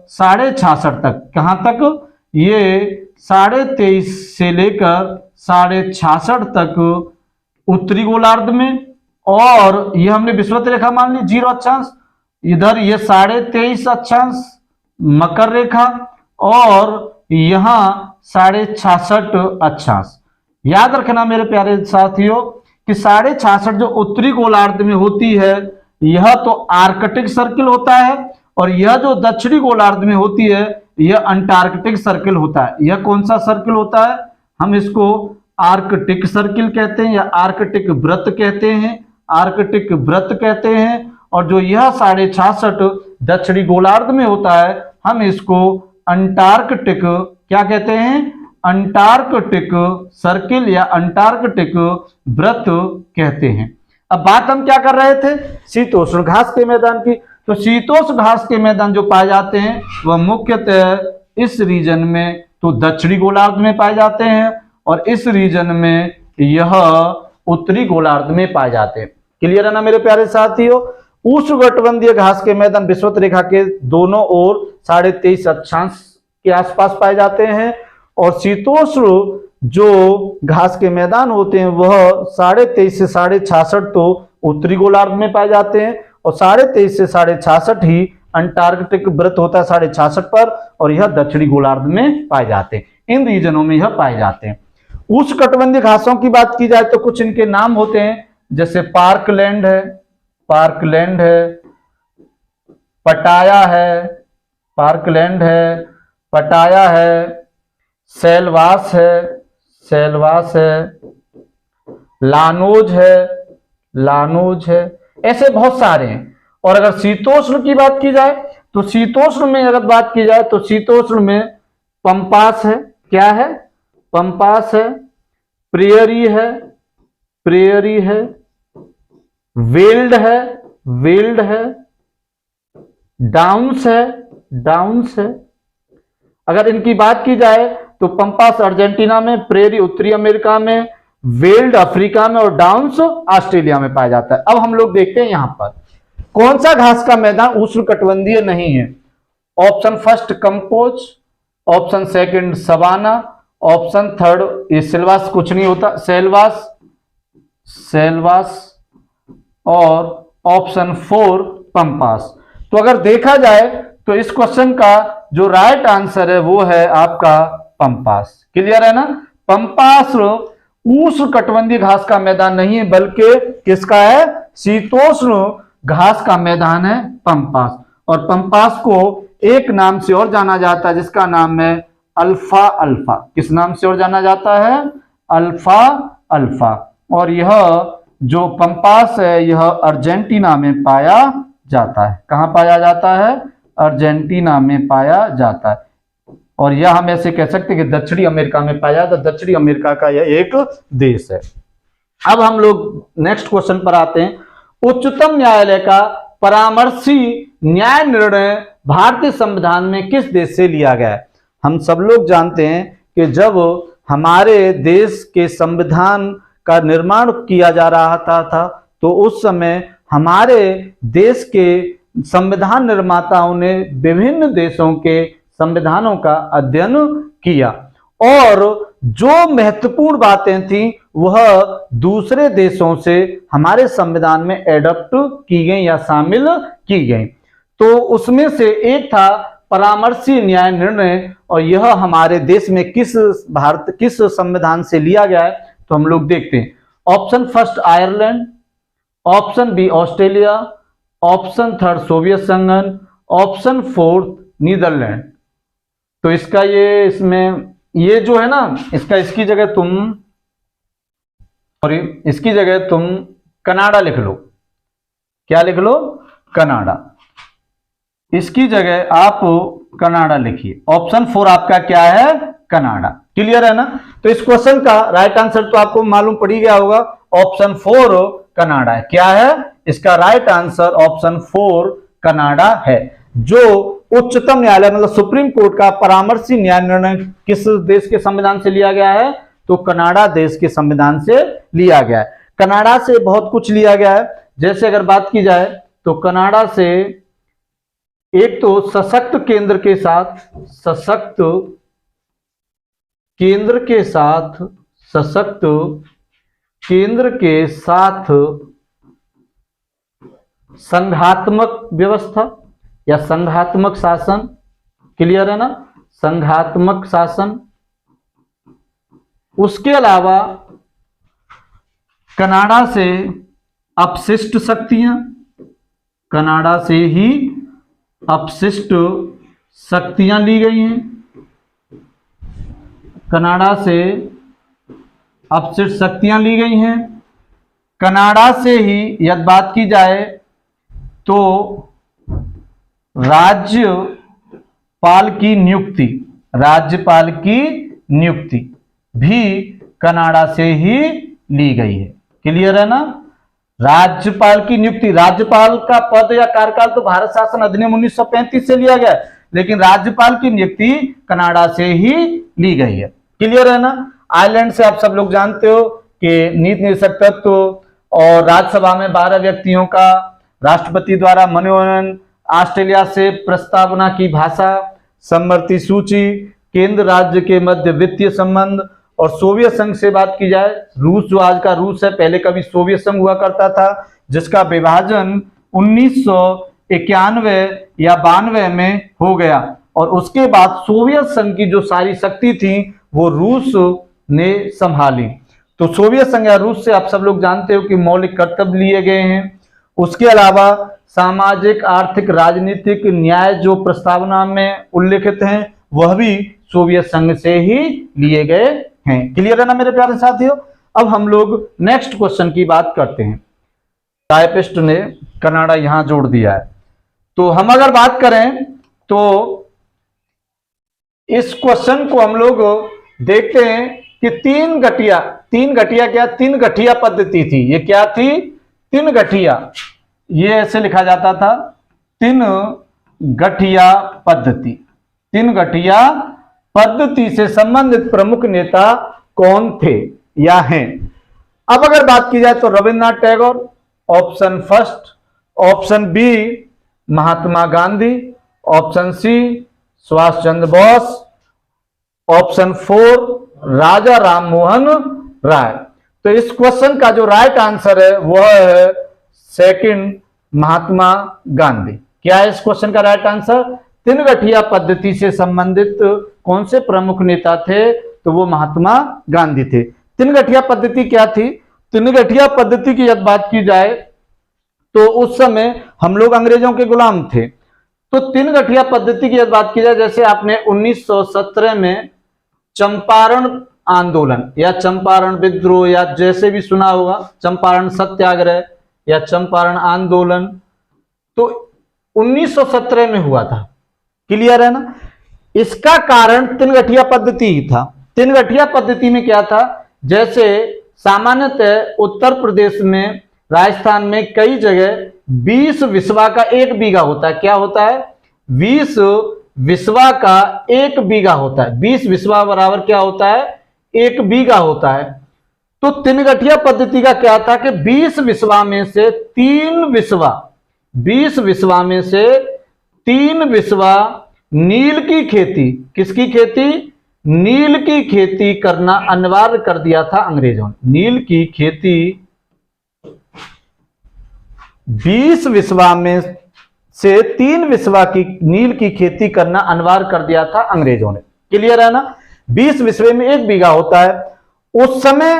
66.5 तक, कहां तक? ये 23.5 से लेकर 66.5 तक उत्तरी गोलार्ध में, और यह हमने विषुवत रेखा मान ली 0 अक्षांश, इधर ये 23.5 अक्षांश मकर रेखा, और यहां 66.5 अक्षांश। याद रखना मेरे प्यारे साथियों कि 66.5 जो उत्तरी गोलार्ध में होती है यह तो आर्कटिक सर्किल होता है, और यह जो दक्षिणी गोलार्ध में होती है यह अंटार्कटिक सर्किल होता है। यह कौन सा सर्किल होता है? हम इसको आर्कटिक सर्किल कहते हैं या आर्कटिक वृत्त कहते हैं, आर्कटिक वृत्त कहते हैं। और जो यह 66.5 दक्षिणी गोलार्ध में होता है हम इसको अंटार्कटिक क्या कहते हैं? अंटार्कटिक सर्किल या अंटार्कटिक वृत्त कहते हैं। अब बात हम क्या कर रहे थे? शीतोष्ण घास के मैदान की। तो शीतोष्ण घास के मैदान जो पाए जाते हैं वह मुख्यतः इस रीजन में तो दक्षिणी गोलार्ध में पाए जाते हैं, और इस रीजन में यह उत्तरी गोलार्ध में पाए जाते हैं। क्लियर है ना मेरे प्यारे साथियों? उष्णकटिबंधीय घास के मैदान विषुवत रेखा के दोनों ओर 23.5 अक्षांश के आसपास पाए जाते हैं, और शीतोष्ण जो घास के मैदान होते हैं वह 23.5 से 66.5 तो उत्तरी गोलार्ध में पाए जाते हैं, और 23.5 से 66.5 ही अंटार्कटिक वृत्त होता है 66.5 पर, और यह दक्षिणी गोलार्ध में पाए जाते हैं। इन रीजनों में यह पाए जाते हैं। उष्णकटिबंधीय घासों की बात की जाए तो कुछ इनके नाम होते हैं, जैसे पार्कलैंड है, पार्कलैंड है, पटाया है, पार्कलैंड है, पटाया है, सेलवास है, सेलवास है, लानोज है, लानोज है, ऐसे बहुत सारे हैं। और अगर शीतोष्ण की बात की जाए तो शीतोष्ण में अगर बात की जाए तो शीतोष्ण में पंपास है, क्या है? पंपास है, प्रेयरी है, प्रेयरी है, वेल्ड है, वेल्ड है, डाउन्स है, डाउन्स है। अगर इनकी बात की जाए तो पंपास अर्जेंटीना में, प्रेयरी उत्तरी अमेरिका में, वेल्ड अफ्रीका में, और डाउन्स ऑस्ट्रेलिया में पाया जाता है। अब हम लोग देखते हैं यहां पर कौन सा घास का मैदान उष्णकटिबंधीय नहीं है। Option first campos, option second savanna, option third ये सेलवास कुछ नहीं होता, सेलवास, सेलवास, और ऑप्शन 4 पंपास। तो अगर देखा जाए तो इस क्वेश्चन का जो राइट आंसर है वो है आपका पंपास। क्लियर है ना? पंपास उष्णकटिबंधीय घास का मैदान नहीं है, बल्कि किसका है? शीतोष्ण घास का मैदान है पंपास। और पंपास को एक नाम से और जाना जाता है जिसका नाम है अल्फा अल्फा। किस नाम से और जाना जाता है? Alpha alpha. और यह जो पंपास है यह अर्जेंटीना में पाया जाता है। कहां पाया जाता है? अर्जेंटीना में पाया जाता है। और यह हम ऐसे कह सकते हैं कि दक्षिणी अमेरिका में पाया जाता है। दक्षिणी अमेरिका का यह एक देश है। अब हम लोग नेक्स्ट क्वेश्चन पर आते हैं। उच्चतम न्यायालय का परामर्शी न्याय निर्णय भारतीय संविधान में किस देश से लिया गया है? हम सब लोग जानते हैं कि जब हमारे देश के संविधान का निर्माण किया जा रहा था तो उस समय हमारे देश के संविधान निर्माताओं ने विभिन्न देशों के संविधानों का अध्ययन किया और जो महत्वपूर्ण बातें थी वह दूसरे देशों से हमारे संविधान में एडॉप्ट की गई या शामिल की गई। तो उसमें से एक था परामर्शी न्याय निर्णय, और यह हमारे देश में किस संविधान से लिया गया है तो हम लोग देखते हैं। Option first Ireland, option B Australia, option third Soviet संघ, ऑप्शन फोर्थ नीदरलैंड। तो इसका ये जो है ना, इसकी जगह तुम कनाडा लिख लो। क्या लिख लो? कनाडा। इसकी जगह आप कनाडा लिखिए। ऑप्शन 4 आपका क्या है? कनाडा। क्लियर है ना? तो इस क्वेश्चन का राइट आंसर तो आपको मालूम पड़ ही गया होगा, ऑप्शन 4 कनाडा है। क्या है इसका राइट आंसर? ऑप्शन 4 कनाडा है। जो उच्चतम न्यायालय मतलब सुप्रीम कोर्ट का परामर्शी न्याय निर्णय किस देश के संविधान से लिया गया है? तो कनाडा देश के संविधान से लिया गया है। कनाडा से बहुत कुछ लिया गया है। जैसे अगर बात की जाए तो कनाडा से एक तो सशक्त केंद्र के साथ संघात्मक व्यवस्था या संघात्मक शासन। क्लियर है ना? संघात्मक शासन। उसके अलावा कनाडा से अपशिष्ट शक्तियां, कनाडा से ही अपशिष्ट शक्तियां ली गई हैं। कनाडा से अपशिष्ट शक्तियां ली गई हैं। कनाडा से ही यदि बात की जाए तो राज्यपाल की नियुक्ति भी कनाडा से ही ली गई है। क्लियर है ना? राज्यपाल की नियुक्ति, राज्यपाल का पद या कार्यकाल तो भारत शासन अधिनियम 1935 से लिया गया है, लेकिन राज्यपाल की नियुक्ति कनाडा से ही ली गई है। क्लियर है ना? आयरलैंड से आप सब लोग जानते हो कि नीति निरीक्षकत्व और राज्यसभा में 12 व्यक्तियों का राष्ट्रपति द्वारा मनोनयन। ऑस्ट्रेलिया से प्रस्तावना की भाषा, सम्मति सूची, केंद्र राज्य के मध्य वित्तीय संबंध। और सोवियत संघ से बात की जाए, रूस जो आज का रूस है पहले कभी सोवियत संघ हुआ करता था, जिसका विभाजन 1991 या 92 में हो गया और उसके बाद सोवियत संघ की जो सारी शक्ति थी वो रूस ने संभाली। तो सोवियत संघ या रूस से आप सब लोग जानते हो कि मौलिक कर्तव्य लिए गए हैं। उसके अलावा सामाजिक, आर्थिक, राजनीतिक न्याय जो प्रस्तावना में उल्लेखित हैं वह भी सोवियत संघ से ही लिए गए हैं। क्लियर है ना मेरे प्यारे साथियों? अब हम लोग नेक्स्ट क्वेश्चन की बात करते हैं। टाइपिस्ट ने कनाडा यहां जोड़ दिया है। तो हम अगर बात करें तो इस क्वेश्चन को हम लोग देखते हैं कि तीन गठिया पद्धति थी। ये क्या थी? तीन गठिया। ये ऐसे लिखा जाता था, तीन गठिया पद्धति। तीन गठिया पद्धति से संबंधित प्रमुख नेता कौन थे या हैं? अब अगर बात की जाए तो Rabindranath Tagore, option first. Option B Mahatma Gandhi, option C Subhash Chandra Bose, option 4 Raja Ram Mohan Roy. तो इस क्वेश्चन का जो राइट आंसर है वह है सेकंड, महात्मा गांधी। क्या है इस क्वेश्चन का राइट आंसर? तीन गठिया पद्धति से संबंधित कौन से प्रमुख नेता थे? तो वो महात्मा गांधी थे। तीन गठिया पद्धति क्या थी? तीन गठिया पद्धति की यदि बात की जाए तो उस समय हम लोग अंग्रेजों के गुलाम थे। तो तीन गठिया पद्धति की यदि बात की जाए, जैसे आपने 1917 में चंपारण आंदोलन या चंपारण विद्रोह या जैसे भी सुना होगा, चंपारण सत्याग्रह या चंपारण आंदोलन, तो 1917 में हुआ था। क्लियर है ना। इसका कारण तीन गठिया पद्धति ही था। तीन गठिया पद्धति में क्या था, जैसे सामान्यतः उत्तर प्रदेश में, राजस्थान में कई जगह 20 विसवा का 1 बीघा होता है। क्या होता है, 20 विसवा का 1 बीघा होता है। 20 विसवा बराबर क्या होता है, 1 बीघा होता है। तो तीन गठिया पद्धति का क्या था कि 20 विसवा में से 3 विसवा, 20 विसवा में से 3 विसवा नील की खेती, किसकी खेती, नील की खेती करना अनिवार्य कर दिया था अंग्रेजों ने। नील की खेती 20 विसवा में से 3 विसवा की नील की खेती करना अनिवार्य कर दिया था अंग्रेजों ने। क्लियर है ना। 20 विसवे में 1 बीघा होता है। उस समय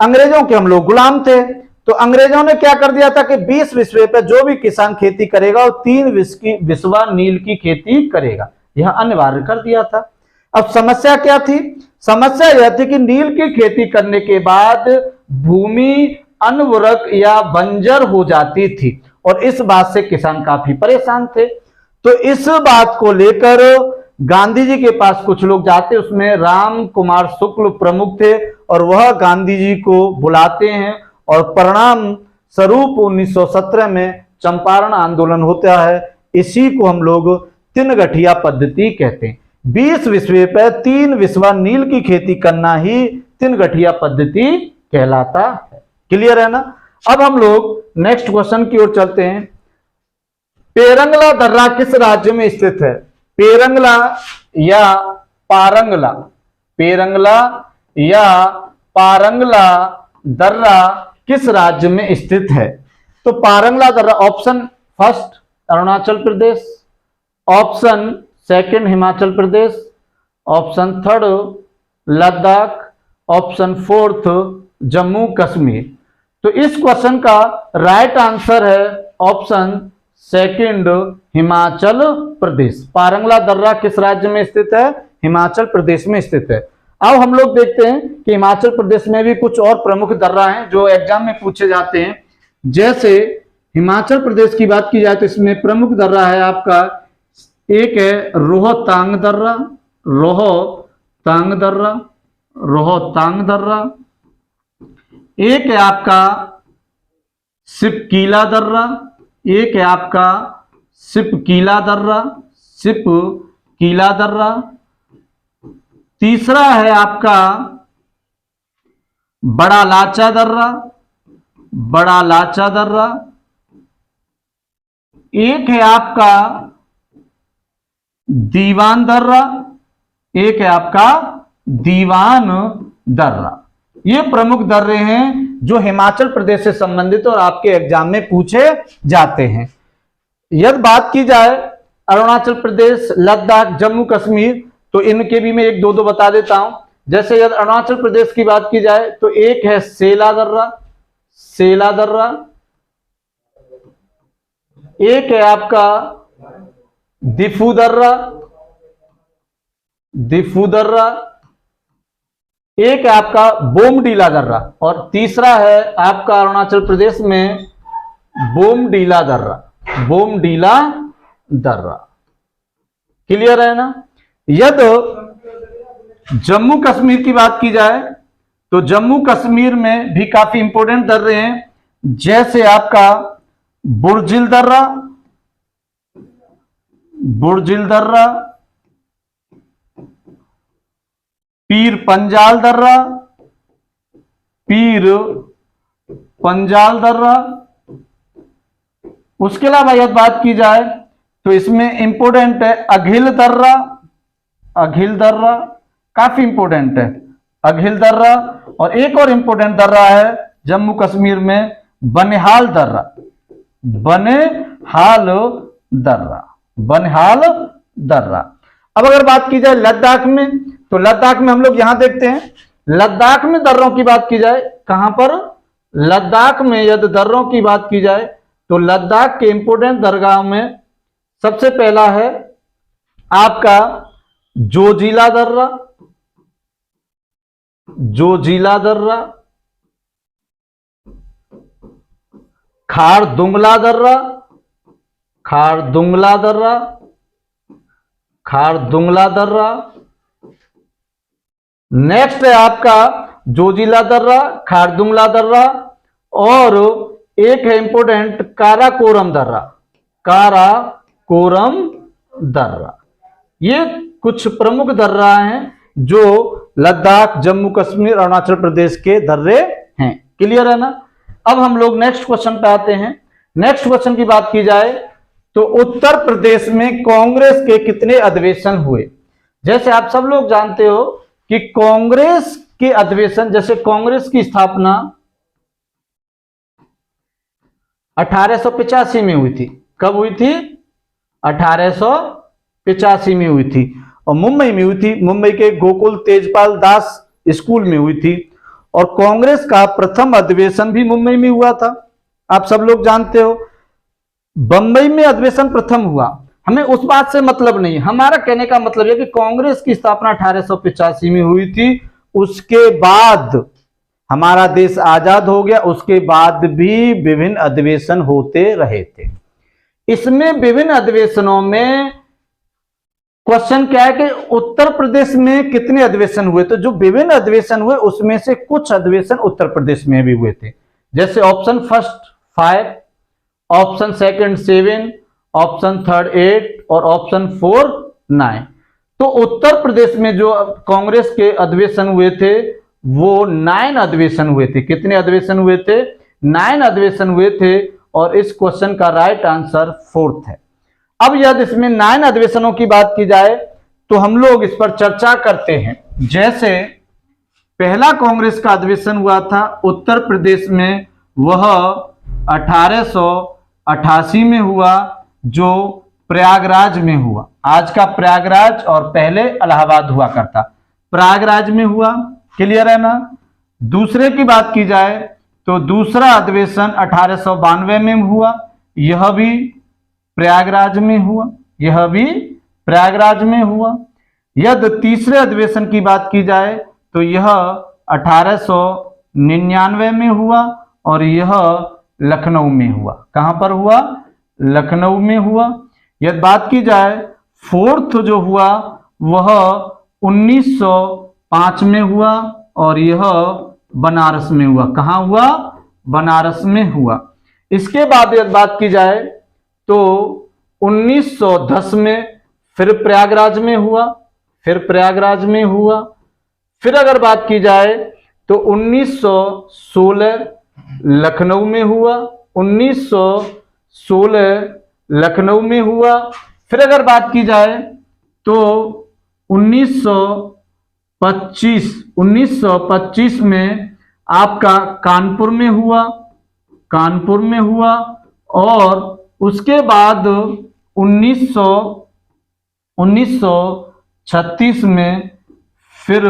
अंग्रेजों के हम लोग गुलाम थे, तो अंग्रेजों ने क्या कर दिया था कि 20 विसवे पे जो भी किसान खेती करेगा वो 3 विसवा नील की खेती करेगा, यह अनिवार्य कर दिया था। अब समस्या क्या थी, समस्या यह थी कि नील की खेती करने के बाद भूमि अनवरक या बंजर हो जाती थी और इस बात से किसान काफी परेशान थे। तो इस बात को लेकर गांधी जी के पास कुछ लोग जाते, उसमें राम कुमार शुक्ल प्रमुख थे, और वह गांधी जी को बुलाते हैं और परिणाम स्वरूप 1917 में चंपारण आंदोलन होता है। इसी को हम लोग तीन गठिया पद्धति कहते हैं। 20 विसवे पर 3 विसवा नील की खेती करना ही तीन गठिया पद्धति कहलाता है। क्लियर है ना। अब हम लोग नेक्स्ट क्वेश्चन की ओर चलते हैं। पेरंगला दर्रा किस राज्य में स्थित है, पेरंगला या पारंगला, पेरंगला या पारंगला दर्रा किस राज्य में स्थित है। तो पारंगला दर्रा option first Arunachal Pradesh, option second Himachal Pradesh, option third Ladakh, option fourth Jammu Kashmir. तो इस क्वेश्चन का राइट आंसर है ऑप्शन सेकंड हिमाचल प्रदेश। पारंगला दर्रा किस राज्य में स्थित है, हिमाचल प्रदेश में स्थित है। अब हम लोग देखते हैं कि हिमाचल प्रदेश में भी कुछ और प्रमुख दर्रा हैं जो एग्जाम में पूछे जाते हैं। जैसे हिमाचल प्रदेश की बात की जाए तो इसमें प्रमुख दर्रा है आपका, एक है रोहतांग दर्रा, रोहतांग दर्रा, रोहतांग दर्रा। एक है आपका सिपकीला दर्रा, एक है आपका सिपकीला दर्रा, सिपकीला दर्रा। तीसरा है आपका बड़ा लाचा दर्रा, बड़ा लाचा दर्रा। एक है आपका दीवान दर्रा, एक है आपका दीवान दर्रा। ये प्रमुख दर्रे हैं जो हिमाचल प्रदेश से संबंधित और आपके एग्जाम में पूछे जाते हैं। यदि बात की जाए अरुणाचल प्रदेश, लद्दाख, जम्मू कश्मीर, तो इनके भी मैं 1-2 बता देता हूं। जैसे यदि अरुणाचल प्रदेश की बात की जाए तो एक है सेला दर्रा, सेला दर्रा। एक है आपका दिफू दर्रा, दिफू दर्रा। एक है आपका बोमडीला दर्रा, और तीसरा है आपका अरुणाचल प्रदेश में बोमडीला दर्रा, बोमडीला दर्रा। क्लियर है ना। यदि जम्मू कश्मीर की बात की जाए तो जम्मू कश्मीर में भी काफी इंपोर्टेंट दर्रे हैं। जैसे आपका बुर्जिल दर्रा, बुर्जिल दर्रा, पीर पंजाल दर्रा, पीर पंजाल दर्रा। उसके अलावा यदि बात की जाए तो इसमें इंपोर्टेंट है अघिल दर्रा, अघिल दर्रा काफी इंपोर्टेंट है, अघिल दर्रा। और एक और इंपोर्टेंट दर्रा है जम्मू कश्मीर में बनिहाल दर्रा, बनिहाल दर्रा, बनिहाल दर्रा। अब अगर बात की जाए लद्दाख में, तो लद्दाख में हम लोग यहां देखते हैं, लद्दाख में दर्रों की बात की जाए, कहां पर, लद्दाख में यदि दर्रों की बात की जाए तो लद्दाख के इंपोर्टेंट दरगाह में सबसे पहला है आपका जोजिला दर्रा, जोजिला दर्रा, खारदुंगला दर्रा, खारदुंगला दर्रा, खारदुंगला दर्रा। नेक्स्ट है आपका जोजिला दर्रा, खारदुंगला दर्रा, और एक है इंपोर्टेंट काराकोरम दर्रा, काराकोरम दर्रा। ये कुछ प्रमुख दर्रा हैं जो लद्दाख, जम्मू कश्मीर, अरुणाचल प्रदेश के दर्रे हैं। क्लियर है ना। अब हम लोग नेक्स्ट क्वेश्चन पे आते हैं। नेक्स्ट क्वेश्चन की बात की जाए तो उत्तर प्रदेश में कांग्रेस के कितने अधिवेशन हुए। जैसे आप सब लोग जानते हो कि कांग्रेस के अधिवेशन, जैसे कांग्रेस की स्थापना 1885 में हुई थी। कब हुई थी? 1885 में हुई थी, और मुंबई में हुई थी। मुंबई के गोकुल तेजपाल दास स्कूल में हुई थी। और कांग्रेस का प्रथम अधिवेशन भी मुंबई में हुआ था, आप सब लोग जानते हो। बंबई में अधिवेशन प्रथम हुआ, हमें उस बात से मतलब नहीं। हमारा कहने का मतलब है कि कांग्रेस की स्थापना 1885 में हुई थी, उसके बाद हमारा देश आजाद हो गया, उसके बाद भी विभिन्न अधिवेशन होते रहे थे। इसमें विभिन्न अधिवेशनों में क्वेश्चन क्या है कि उत्तर प्रदेश में कितने अधिवेशन हुए। तो जो विभिन्न अधिवेशन हुए उसमें से कुछ अधिवेशन उत्तर प्रदेश में भी हुए थे। जैसे option first 5, option second 7, option third 8 और ऑप्शन 4 9। तो उत्तर प्रदेश में जो कांग्रेस के अधिवेशन हुए थे वो 9 अधिवेशन हुए थे। कितने अधिवेशन हुए थे? 9 अधिवेशन हुए थे, और इस क्वेश्चन का राइट आंसर 4th है। अब यदि इसमें 9 अधिवेशनों की बात की जाए तो हम लोग इस पर चर्चा करते हैं। जैसे पहला कांग्रेस का अधिवेशन हुआ था उत्तर प्रदेश में, वह 1888 में हुआ, जो प्रयागराज में हुआ। आज का प्रयागराज और पहले इलाहाबाद हुआ करता, प्रयागराज में हुआ। क्लियर है ना। दूसरे की बात की जाए तो दूसरा अधिवेशन 1892 में हुआ, यह भी प्रयागराज में हुआ, यह भी प्रयागराज में हुआ। यदि तीसरे अधिवेशन की बात की जाए तो यह 1899 में हुआ, और यह लखनऊ में हुआ। कहां पर हुआ? लखनऊ में हुआ। यदि बात की जाए फोर्थ जो हुआ वह 1905 में हुआ, और यह बनारस में हुआ। कहां हुआ? बनारस में हुआ। इसके बाद यदि बात की जाए तो 1910 में फिर प्रयागराज में हुआ, फिर प्रयागराज में हुआ। फिर अगर बात की जाए तो 1916 लखनऊ में हुआ, 1916 लखनऊ में हुआ। फिर अगर बात की जाए तो 1925 में आपका कानपुर में हुआ, कानपुर में हुआ। और उसके बाद 1936 में फिर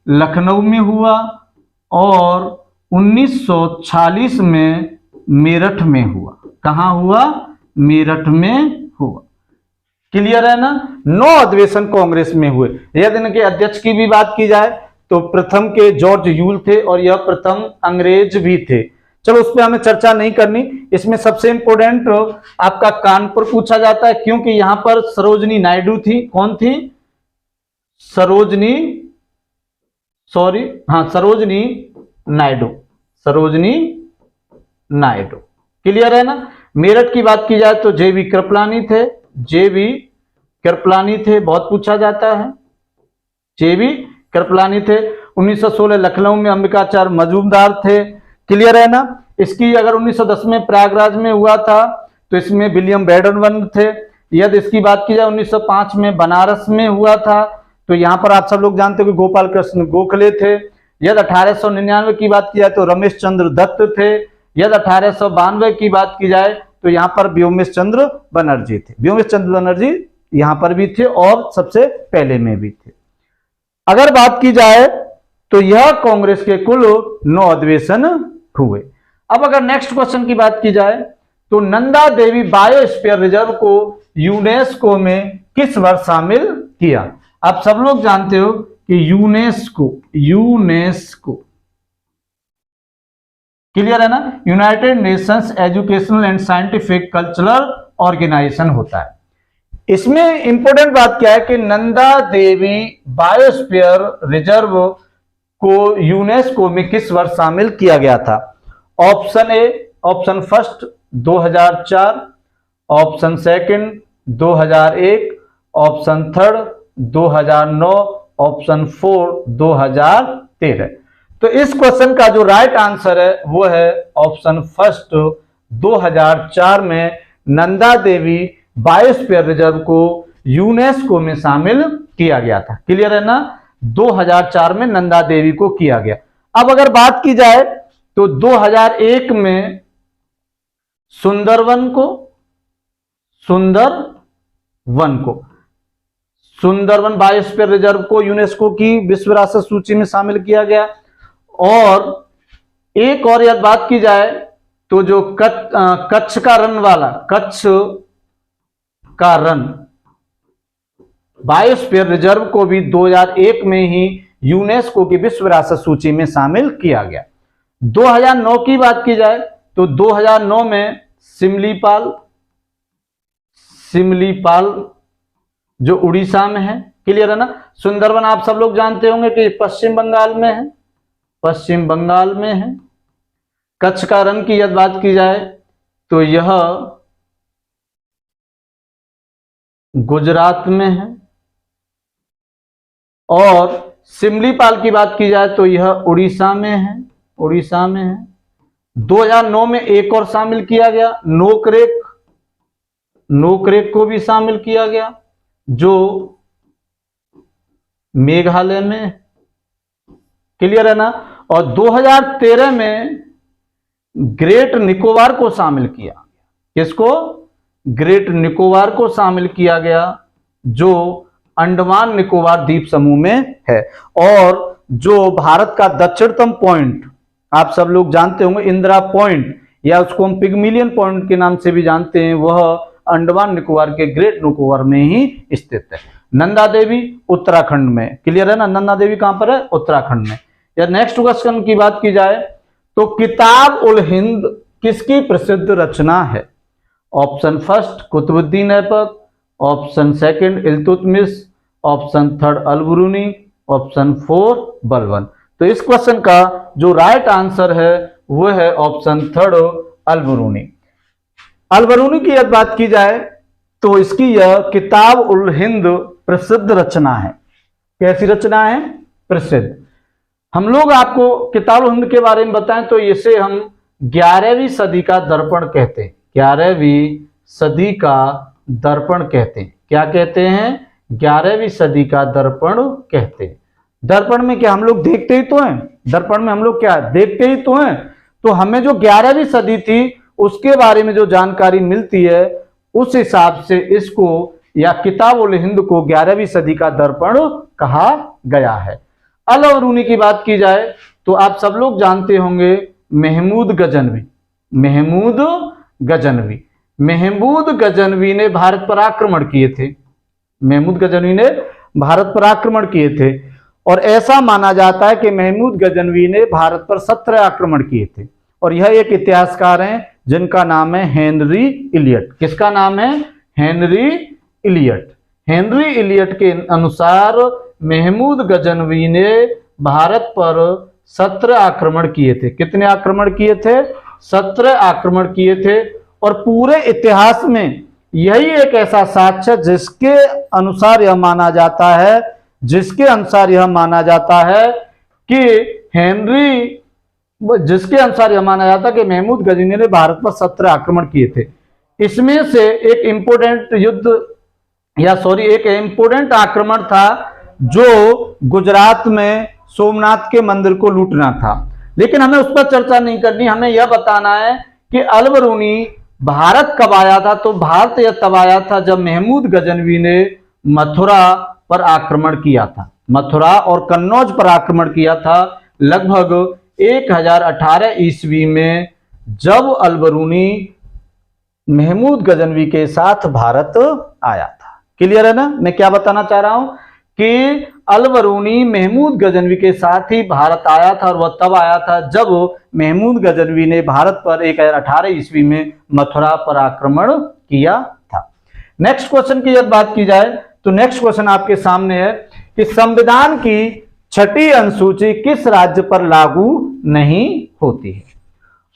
लखनऊ में हुआ, और 1946 में मेरठ में हुआ। कहां हुआ? मेरठ में हुआ। क्लियर है ना। 9 अधिवेशन कांग्रेस में हुए। यदि इनके अध्यक्ष की भी बात की जाए तो प्रथम के जॉर्ज यूल थे, और यह प्रथम अंग्रेज भी थे। चलो उस पर हमें चर्चा नहीं करनी। इसमें सबसे इंपोर्टेंट आपका कानपुर पूछा जाता है, क्योंकि यहां पर सरोजनी नायडू थी। कौन थी? सरोजनी नायडू, सरोजनी नायडू। क्लियर है ना। मेरठ की बात की जाए तो जेबी कृपलानी थे, जेबी कृपलानी थे, बहुत पूछा जाता है, जेबी कृपलानी थे। 1916 लखनऊ में अंबिकाचार्य मजूमदार थे। क्लियर है ना। इसकी अगर 1910 में प्रयागराज में हुआ था तो इसमें विलियम बेडन थे। यदि इसकी बात की जाए 1905 में बनारस में हुआ था, तो यहां पर आप सब लोग जानते हो कि गोपाल कृष्ण गोखले थे। यदि 1899 की बात की जाए तो रमेश चंद्र दत्त थे। यदि 1892 की बात की जाए तो यहां पर व्योमेश चंद्र बनर्जी थे। व्योमेश चंद्र बनर्जी यहां पर भी थे और सबसे पहले में भी थे। अगर बात की जाए तो यह कांग्रेस के कुल 9 अधिवेशन हुए। अब अगर नेक्स्ट क्वेश्चन की बात की जाए तो नंदा देवी बायोस्फीयर रिजर्व को यूनेस्को में किस वर्ष शामिल किया। आप सब लोग जानते हो कि यूनेस्को क्लियर है ना, United Nations Educational and Scientific Cultural Organisation होता है। इसमें इंपॉर्टेंट बात क्या है कि नंदा देवी बायोस्फीयर रिजर्व को यूनेस्को में किस वर्ष शामिल किया गया था? Option A, option first 2004, option second 2001, option third 2009, option four 2013। तो इस क्वेश्चन का जो राइट आंसर है वो है ऑप्शन फर्स्ट 2004 में नंदा देवी बायोस्फीयर रिजर्व को यूनेस्को में शामिल किया गया था। क्लियर है ना? 2004 में नंदा देवी को किया गया। अब अगर बात की जाए तो 2001 में सुंदरवन बायोस्फीयर रिजर्व को यूनेस्को की विश्व विरासत सूची में शामिल किया गया। और एक और यदि बात की जाए तो जो कच्छ का रन बायोस्फीयर रिजर्व को भी 2001 में ही यूनेस्को की विश्व विरासत सूची में शामिल किया गया। 2009 की बात की जाए तो 2009 में सिमलीपाल जो उड़ीसा में है। क्लियर है ना? सुंदरवन आप सब लोग जानते होंगे कि पश्चिम बंगाल में है। कच्छ का रण की यदि बात की जाए तो यह गुजरात में है। और सिमलीपाल की बात की जाए तो यह उड़ीसा में है। 2009 में एक और शामिल किया गया, नोकरेक को भी शामिल किया गया जो मेघालय में। क्लियर है ना? और 2013 में ग्रेट निकोबार को शामिल किया। किसको? ग्रेट निकोबार को शामिल किया गया जो अंडमान निकोबार द्वीप समूह में है। और जो भारत का दक्षिणतम पॉइंट आप सब लोग जानते होंगे, इंदिरा पॉइंट, या उसको हम पिग्मिलियन पॉइंट के नाम से भी जानते हैं, वह अंडमान निकोबार के ग्रेट निकोबार में ही स्थित है। नंदा देवी उत्तराखंड में। क्लियर है ना? नंदा देवी कहां पर है? उत्तराखंड में। या नेक्स्ट क्वेश्चन की बात की जाए तो किताब उल हिंद किसकी प्रसिद्ध रचना है? Option first Qutubuddin Aibak, option second Iltutmish, option third Al-Biruni, option four Balban. तो इस क्वेश्चन का जो राइट आंसर है वो है ऑप्शन थर्ड अल-बरूनी। अल-बरूनी की यदि बात की जाए तो इसकी यह किताब उल हिंद प्रसिद्ध रचना है। कैसी रचना है? प्रसिद्ध। हम लोग आपको किताब उल हिंद के बारे में बताएं तो इसे हम 11वीं सदी का दर्पण कहते हैं। 11वीं सदी का दर्पण कहते हैं। क्या कहते हैं? 11वीं सदी का दर्पण कहते हैं। दर्पण में क्या हम लोग देखते ही तो हैं? दर्पण में हम लोग क्या देखते ही तो हैं? तो हमें जो 11वीं सदी थी उसके बारे में जो जानकारी मिलती है उस हिसाब से इसको या किताब उल हिंद को 11वीं सदी का दर्पण कहा गया है। अल-बरूनी की बात की जाए तो आप सब लोग जानते होंगे महमूद गजनवी ने भारत पर आक्रमण किए थे। महमूद गजनवी ने भारत पर आक्रमण किए थे और ऐसा माना जाता है कि महमूद गजनवी ने भारत पर 17 आक्रमण किए थे। और यह एक इतिहासकार हैं जिनका नाम है हेनरी इलियट। किसका नाम है? Henry Elliot. हेनरी इलियट के अनुसार महमूद गजनवी ने भारत पर 17 आक्रमण किए थे। कितने आक्रमण किए थे? 17 आक्रमण किए थे। और पूरे इतिहास में यही एक ऐसा साक्ष्य जिसके अनुसार यह माना जाता कि महमूद गजनवी ने भारत पर 17 आक्रमण किए थे। इसमें से एक इंपोर्टेंट आक्रमण था जो गुजरात में सोमनाथ के मंदिर को लूटना था। लेकिन हमें उस पर चर्चा नहीं करनी, हमें यह बताना है कि अल-बरूनी भारत कब आया था। तो भारत यह तब आया था जब महमूद गजनवी ने मथुरा पर आक्रमण किया था। मथुरा और कन्नौज पर आक्रमण किया था लगभग 1018 ईस्वी में, जब अल-बरूनी महमूद गजनवी के साथ भारत आया था। क्लियर है ना? मैं क्या बताना चाह रहा हूं कि अल-बरूनी महमूद गजनवी के साथ ही भारत आया था और वह तब आया था जब महमूद गजनवी ने भारत पर 1018 ईस्वी में मथुरा पर आक्रमण किया था। नेक्स्ट क्वेश्चन की यदि बात की जाए तो नेक्स्ट क्वेश्चन आपके सामने है कि संविधान की छठी अनुसूची किस राज्य पर लागू नहीं होती है?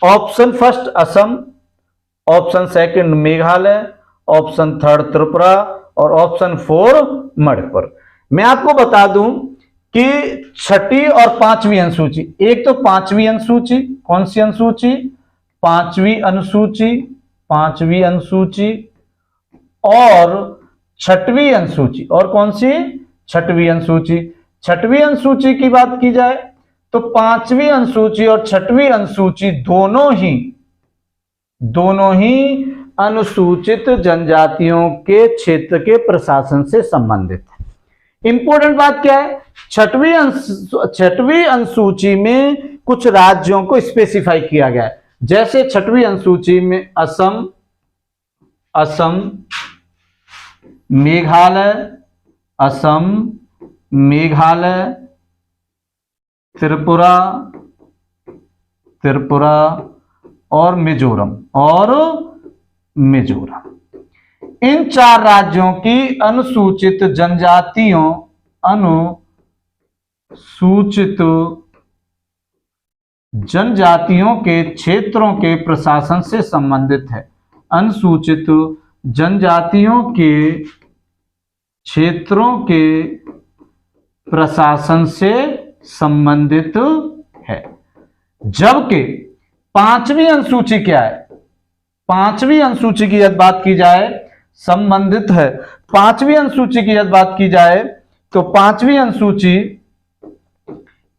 Option first Assam, option second Meghalaya, option third Tripura और ऑप्शन फोर मणिपुर। मैं आपको बता दूं कि छठी और पांचवी अनुसूची, एक तो पांचवी अनुसूची, कौन सी अनुसूची? पांचवी अनुसूची, पांचवी अनुसूची, और छठवीं अनुसूची, और कौन सी? छठवीं अनुसूची। छठवीं अनुसूची की बात की जाए तो पांचवी अनुसूची और छठवीं अनुसूची दोनों ही अनुसूचित जनजातियों के क्षेत्र के प्रशासन से संबंधित है। इंपॉर्टेंट बात क्या है? छठवीं अनुसूची में कुछ राज्यों को स्पेसिफाई किया गया है, जैसे छठवीं अनुसूची में असम, मेघालय, त्रिपुरा और मिजोरम इन चार राज्यों की अनुसूचित जनजातियों के क्षेत्रों के प्रशासन से संबंधित है। अनुसूचित जनजातियों के क्षेत्रों के प्रशासन से संबंधित है। जबकि पांचवी अनुसूची क्या है? पांचवी अनुसूची की यदि बात की जाए संबंधित है। पांचवी अनुसूची की यदि बात की जाए तो पांचवी अनुसूची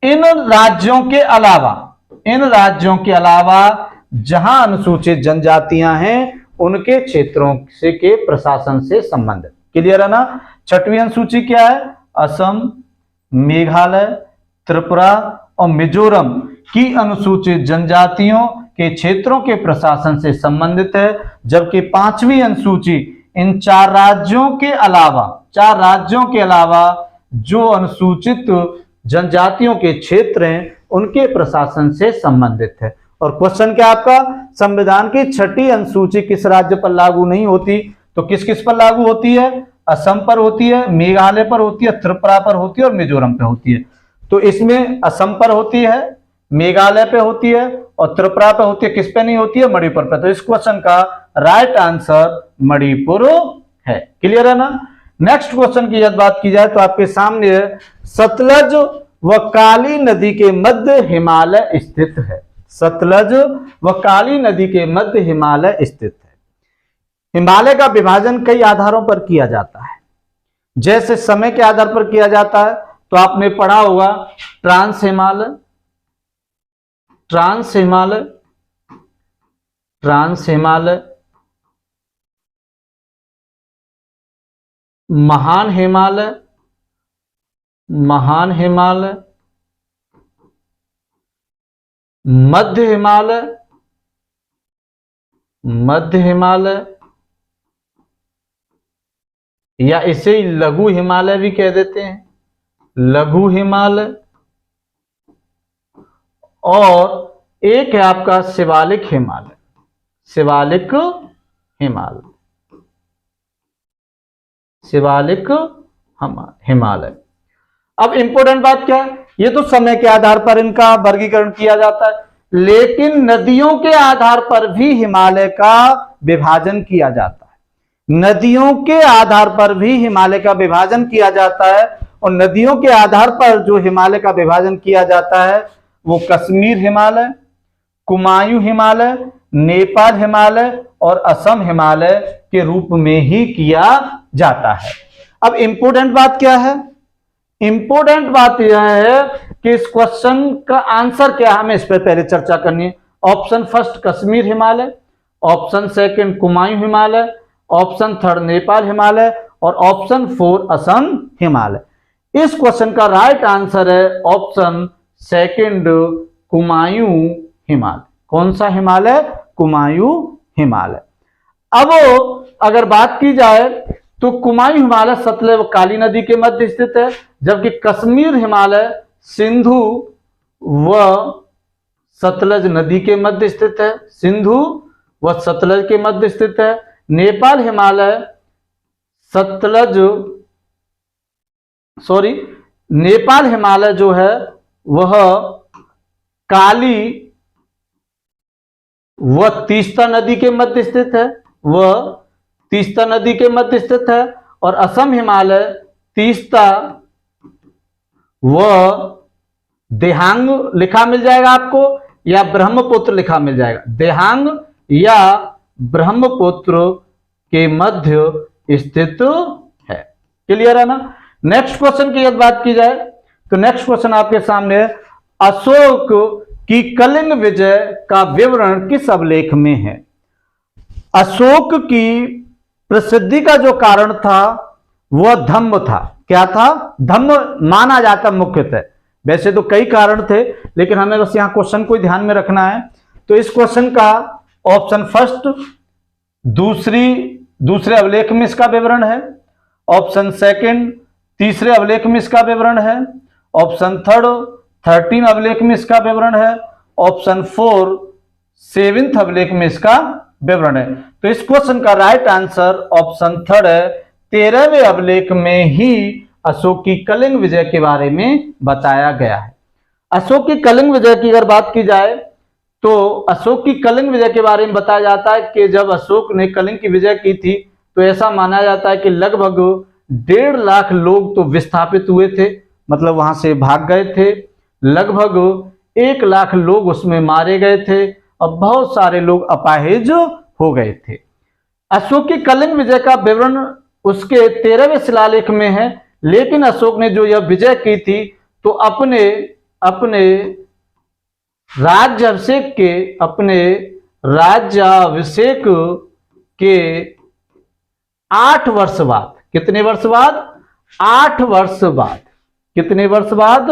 इन राज्यों के अलावा जहां अनुसूचित जनजातियां हैं उनके क्षेत्रों से के प्रशासन से संबंधित। क्लियर है ना? छठवीं अनुसूची क्या है? असम, मेघालय, त्रिपुरा और मिजोरम की अनुसूचित जनजातियों के क्षेत्रों के प्रशासन से संबंधित है। जबकि पांचवी अनुसूची इन चार राज्यों के अलावा जो अनुसूचित जनजातियों के क्षेत्र हैं उनके प्रशासन से संबंधित है। और क्वेश्चन क्या आपका? संविधान की छठी अनुसूची किस राज्य पर लागू नहीं होती? तो किस किस पर लागू होती है? असम पर होती है, मेघालय पर होती है, त्रिपुरा पर होती है और मिजोरम पर होती है। तो इसमें असम पर होती है, मेघालय पे होती है और त्रिपुरा पे होती है। किस पे नहीं होती है? मणिपुर पे। तो इस क्वेश्चन का राइट आंसर मणिपुर है। क्लियर है ना? नेक्स्ट क्वेश्चन की यदि बात की जाए तो आपके सामने है सतलज व काली नदी के मध्य हिमालय स्थित है। सतलज व काली नदी के मध्य हिमालय स्थित है। हिमालय का विभाजन कई आधारों पर किया जाता है। जैसे समय के आधार पर किया जाता है तो आपने पढ़ा होगा ट्रांस हिमालय, महान हिमालय, मध्य हिमालय, या इसे लघु हिमालय भी कह देते हैं, लघु हिमालय। और एक है आपका शिवालिक हिमालय। अब इंपॉर्टेंट बात क्या है? ये तो समय के आधार पर इनका वर्गीकरण किया जाता है, लेकिन नदियों के आधार पर भी हिमालय का विभाजन किया जाता है। नदियों के आधार पर भी हिमालय का विभाजन किया जाता है। और नदियों के आधार पर जो हिमालय का विभाजन किया जाता है वो कश्मीर हिमालय, कुमायूं हिमालय, नेपाल हिमालय और असम हिमालय के रूप में ही किया जाता है। अब इंपॉर्टेंट बात क्या है? इंपॉर्टेंट बात यह है कि इस क्वेश्चन का आंसर क्या है, हमें इस पर पहले चर्चा करनी है। Option first Kashmir Himalaya, option second Kumaon Himalaya, option third Nepal Himalaya और ऑप्शन फोर असम हिमालय। इस क्वेश्चन का राइट आंसर है ऑप्शन सेकंड कुमायूं हिमालय। कौन सा हिमालय? कुमायूं हिमालय। अब अगर बात की जाए तो कुमायूं हिमालय सतलज व काली नदी के मध्य स्थित है, जबकि कश्मीर हिमालय सिंधु व सतलज नदी के मध्य स्थित है, सिंधु व सतलज के मध्य स्थित है। नेपाल हिमालय सतलज नेपाल हिमालय जो है वह काली व तीस्ता नदी के मध्य स्थित है, वह तीस्ता नदी के मध्य स्थित है। और असम हिमालय तीस्ता व देहांग लिखा मिल जाएगा आपको, या ब्रह्मपुत्र लिखा मिल जाएगा, देहांग या ब्रह्मपुत्र के मध्य स्थित है। क्लियर है ना। नेक्स्ट क्वेश्चन की यदि बात की जाए तो नेक्स्ट क्वेश्चन आपके सामने है, अशोक की कलिंग विजय का विवरण किस अभिलेख में है। अशोक की प्रसिद्धि का जो कारण था वह धम्म था। क्या था? धम्म माना जाता मुख्यतः, वैसे तो कई कारण थे लेकिन हमें बस यहां क्वेश्चन को ध्यान में रखना है। तो इस क्वेश्चन का ऑप्शन फर्स्ट दूसरे अभिलेख में इसका विवरण है, ऑप्शन सेकंड तीसरे अभिलेख में इसका विवरण है, ऑप्शन थर्ड 13 अभिलेख में इसका विवरण है, ऑप्शन 4 7th अभिलेख में इसका विवरण है। तो इस क्वेश्चन का राइट आंसर ऑप्शन थर्ड है, 13वें अभिलेख में ही अशोक की कलिंग विजय के बारे में बताया गया है। अशोक की कलिंग विजय की अगर बात की जाए तो अशोक की कलिंग विजय के बारे में बताया जाता है कि जब अशोक ने कलिंग की विजय की थी तो ऐसा माना जाता है कि लगभग 1.5 लाख लोग तो विस्थापित हुए थे, मतलब वहां से भाग गए थे। लगभग 1 लाख लोग उसमें मारे गए थे और बहुत सारे लोग अपाहिज हो गए थे। अशोक की कलिंग विजय का विवरण उसके 13वें शिलालेख में है, लेकिन अशोक ने जो यह विजय की थी तो अपने राज्याभिषेक के 8 वर्ष बाद, कितने वर्ष बाद? 8 वर्ष बाद। कितने वर्ष बाद?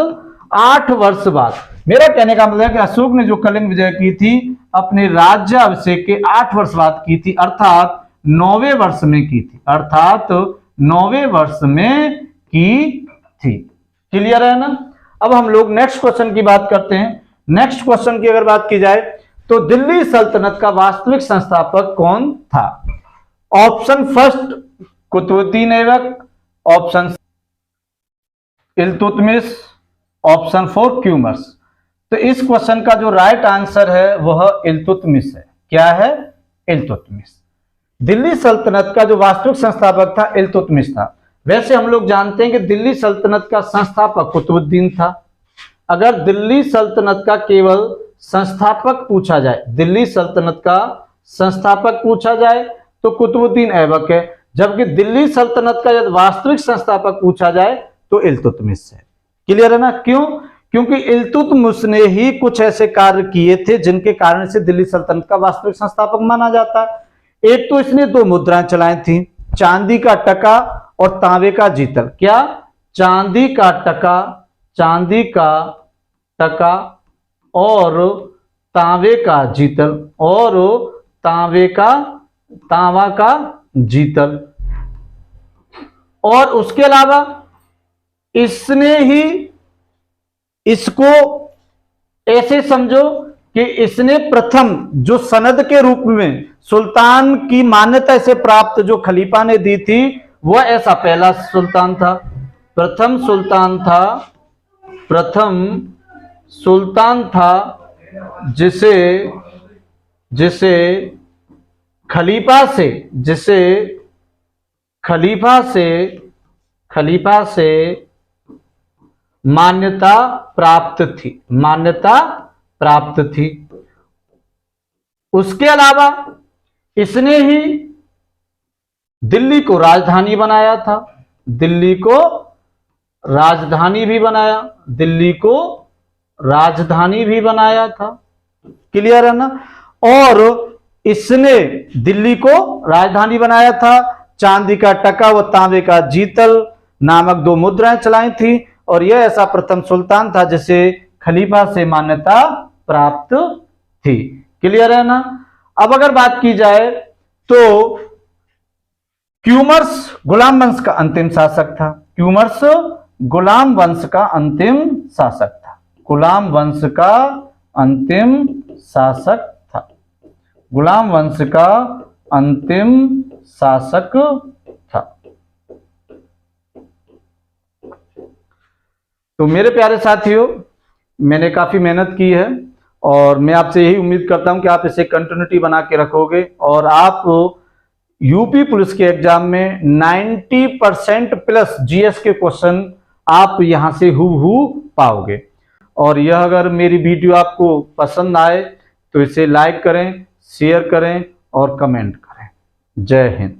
8 वर्ष बाद। मेरा कहने का मतलब है कि अशोक ने जो कलिंग विजय की थी अपने राज्याभिषेक के 8 वर्ष बाद की थी, अर्थात 9वें वर्ष में की थी, अर्थात 9वें वर्ष में की थी। क्लियर है ना। अब हम लोग नेक्स्ट क्वेश्चन की बात करते हैं। नेक्स्ट क्वेश्चन की अगर बात की जाए तो दिल्ली सल्तनत का वास्तविक संस्थापक कौन था। Option first Qutubuddin Aibak, option Iltutmish, option 4 Kayumars. तो इस क्वेश्चन का जो राइट आंसर है वह इल्तुतमिश है। क्या है? इल्तुतमिश। दिल्ली सल्तनत का जो वास्तविक संस्थापक था इल्तुतमिश था। वैसे हम लोग जानते हैं कि दिल्ली सल्तनत का संस्थापक कुतुबुद्दीन था। अगर दिल्ली सल्तनत का केवल संस्थापक पूछा जाए, दिल्ली सल्तनत का संस्थापक पूछा जाए तो कुतुबुद्दीन ऐबक है, जबकि दिल्ली सल्तनत का यदि वास्तविक संस्थापक पूछा जाए तो इल्तुतमिश है। क्लियर है ना। क्यों? क्योंकि इल्तुतमिश ने ही कुछ ऐसे कार्य किए थे जिनके कारण से दिल्ली सल्तनत का वास्तविक संस्थापक माना जाता है। एक तो इसने 2 मुद्राएं चलाई थी, चांदी का टका और तांबे का जीतल। क्या? चांदी का टका और तांबे का जीतल, और तांबा का जीतल। और उसके अलावा इसने ही इसको ऐसे समझो कि इसने प्रथम जो सनद के रूप में सुल्तान की मान्यता से प्राप्त जो खलीफा ने दी थी वह ऐसा पहला सुल्तान था, प्रथम सुल्तान था जिसे खलीफा से मान्यता प्राप्त थी। उसके अलावा इसने ही दिल्ली को राजधानी बनाया था, दिल्ली को राजधानी भी बनाया था। क्लियर है ना। और इसने दिल्ली को राजधानी बनाया था, चांदी का टका व तांबे का जीतल नामक 2 मुद्राएं चलाई थी, और यह ऐसा प्रथम सुल्तान था जिसे खलीफा से मान्यता प्राप्त थी। क्लियर है ना। अब अगर बात की जाए तो क्यूमर्स गुलाम वंश का अंतिम शासक था। क्यूमर्स गुलाम वंश का अंतिम शासक था। गुलाम वंश का अंतिम शासक था। गुलाम वंश का अंतिम शासक था। तो मेरे प्यारे साथियों, मैंने काफी मेहनत की है और मैं आपसे यही उम्मीद करता हूं कि आप इसे कंटिन्यूटी बना के रखोगे और आप यूपी पुलिस के एग्जाम में 90% प्लस जीएस के क्वेश्चन आप यहां से हूबहू पाओगे। और यह अगर मेरी वीडियो आपको पसंद आए तो इसे लाइक करें, शेयर करें और कमेंट करें। जय हिंद।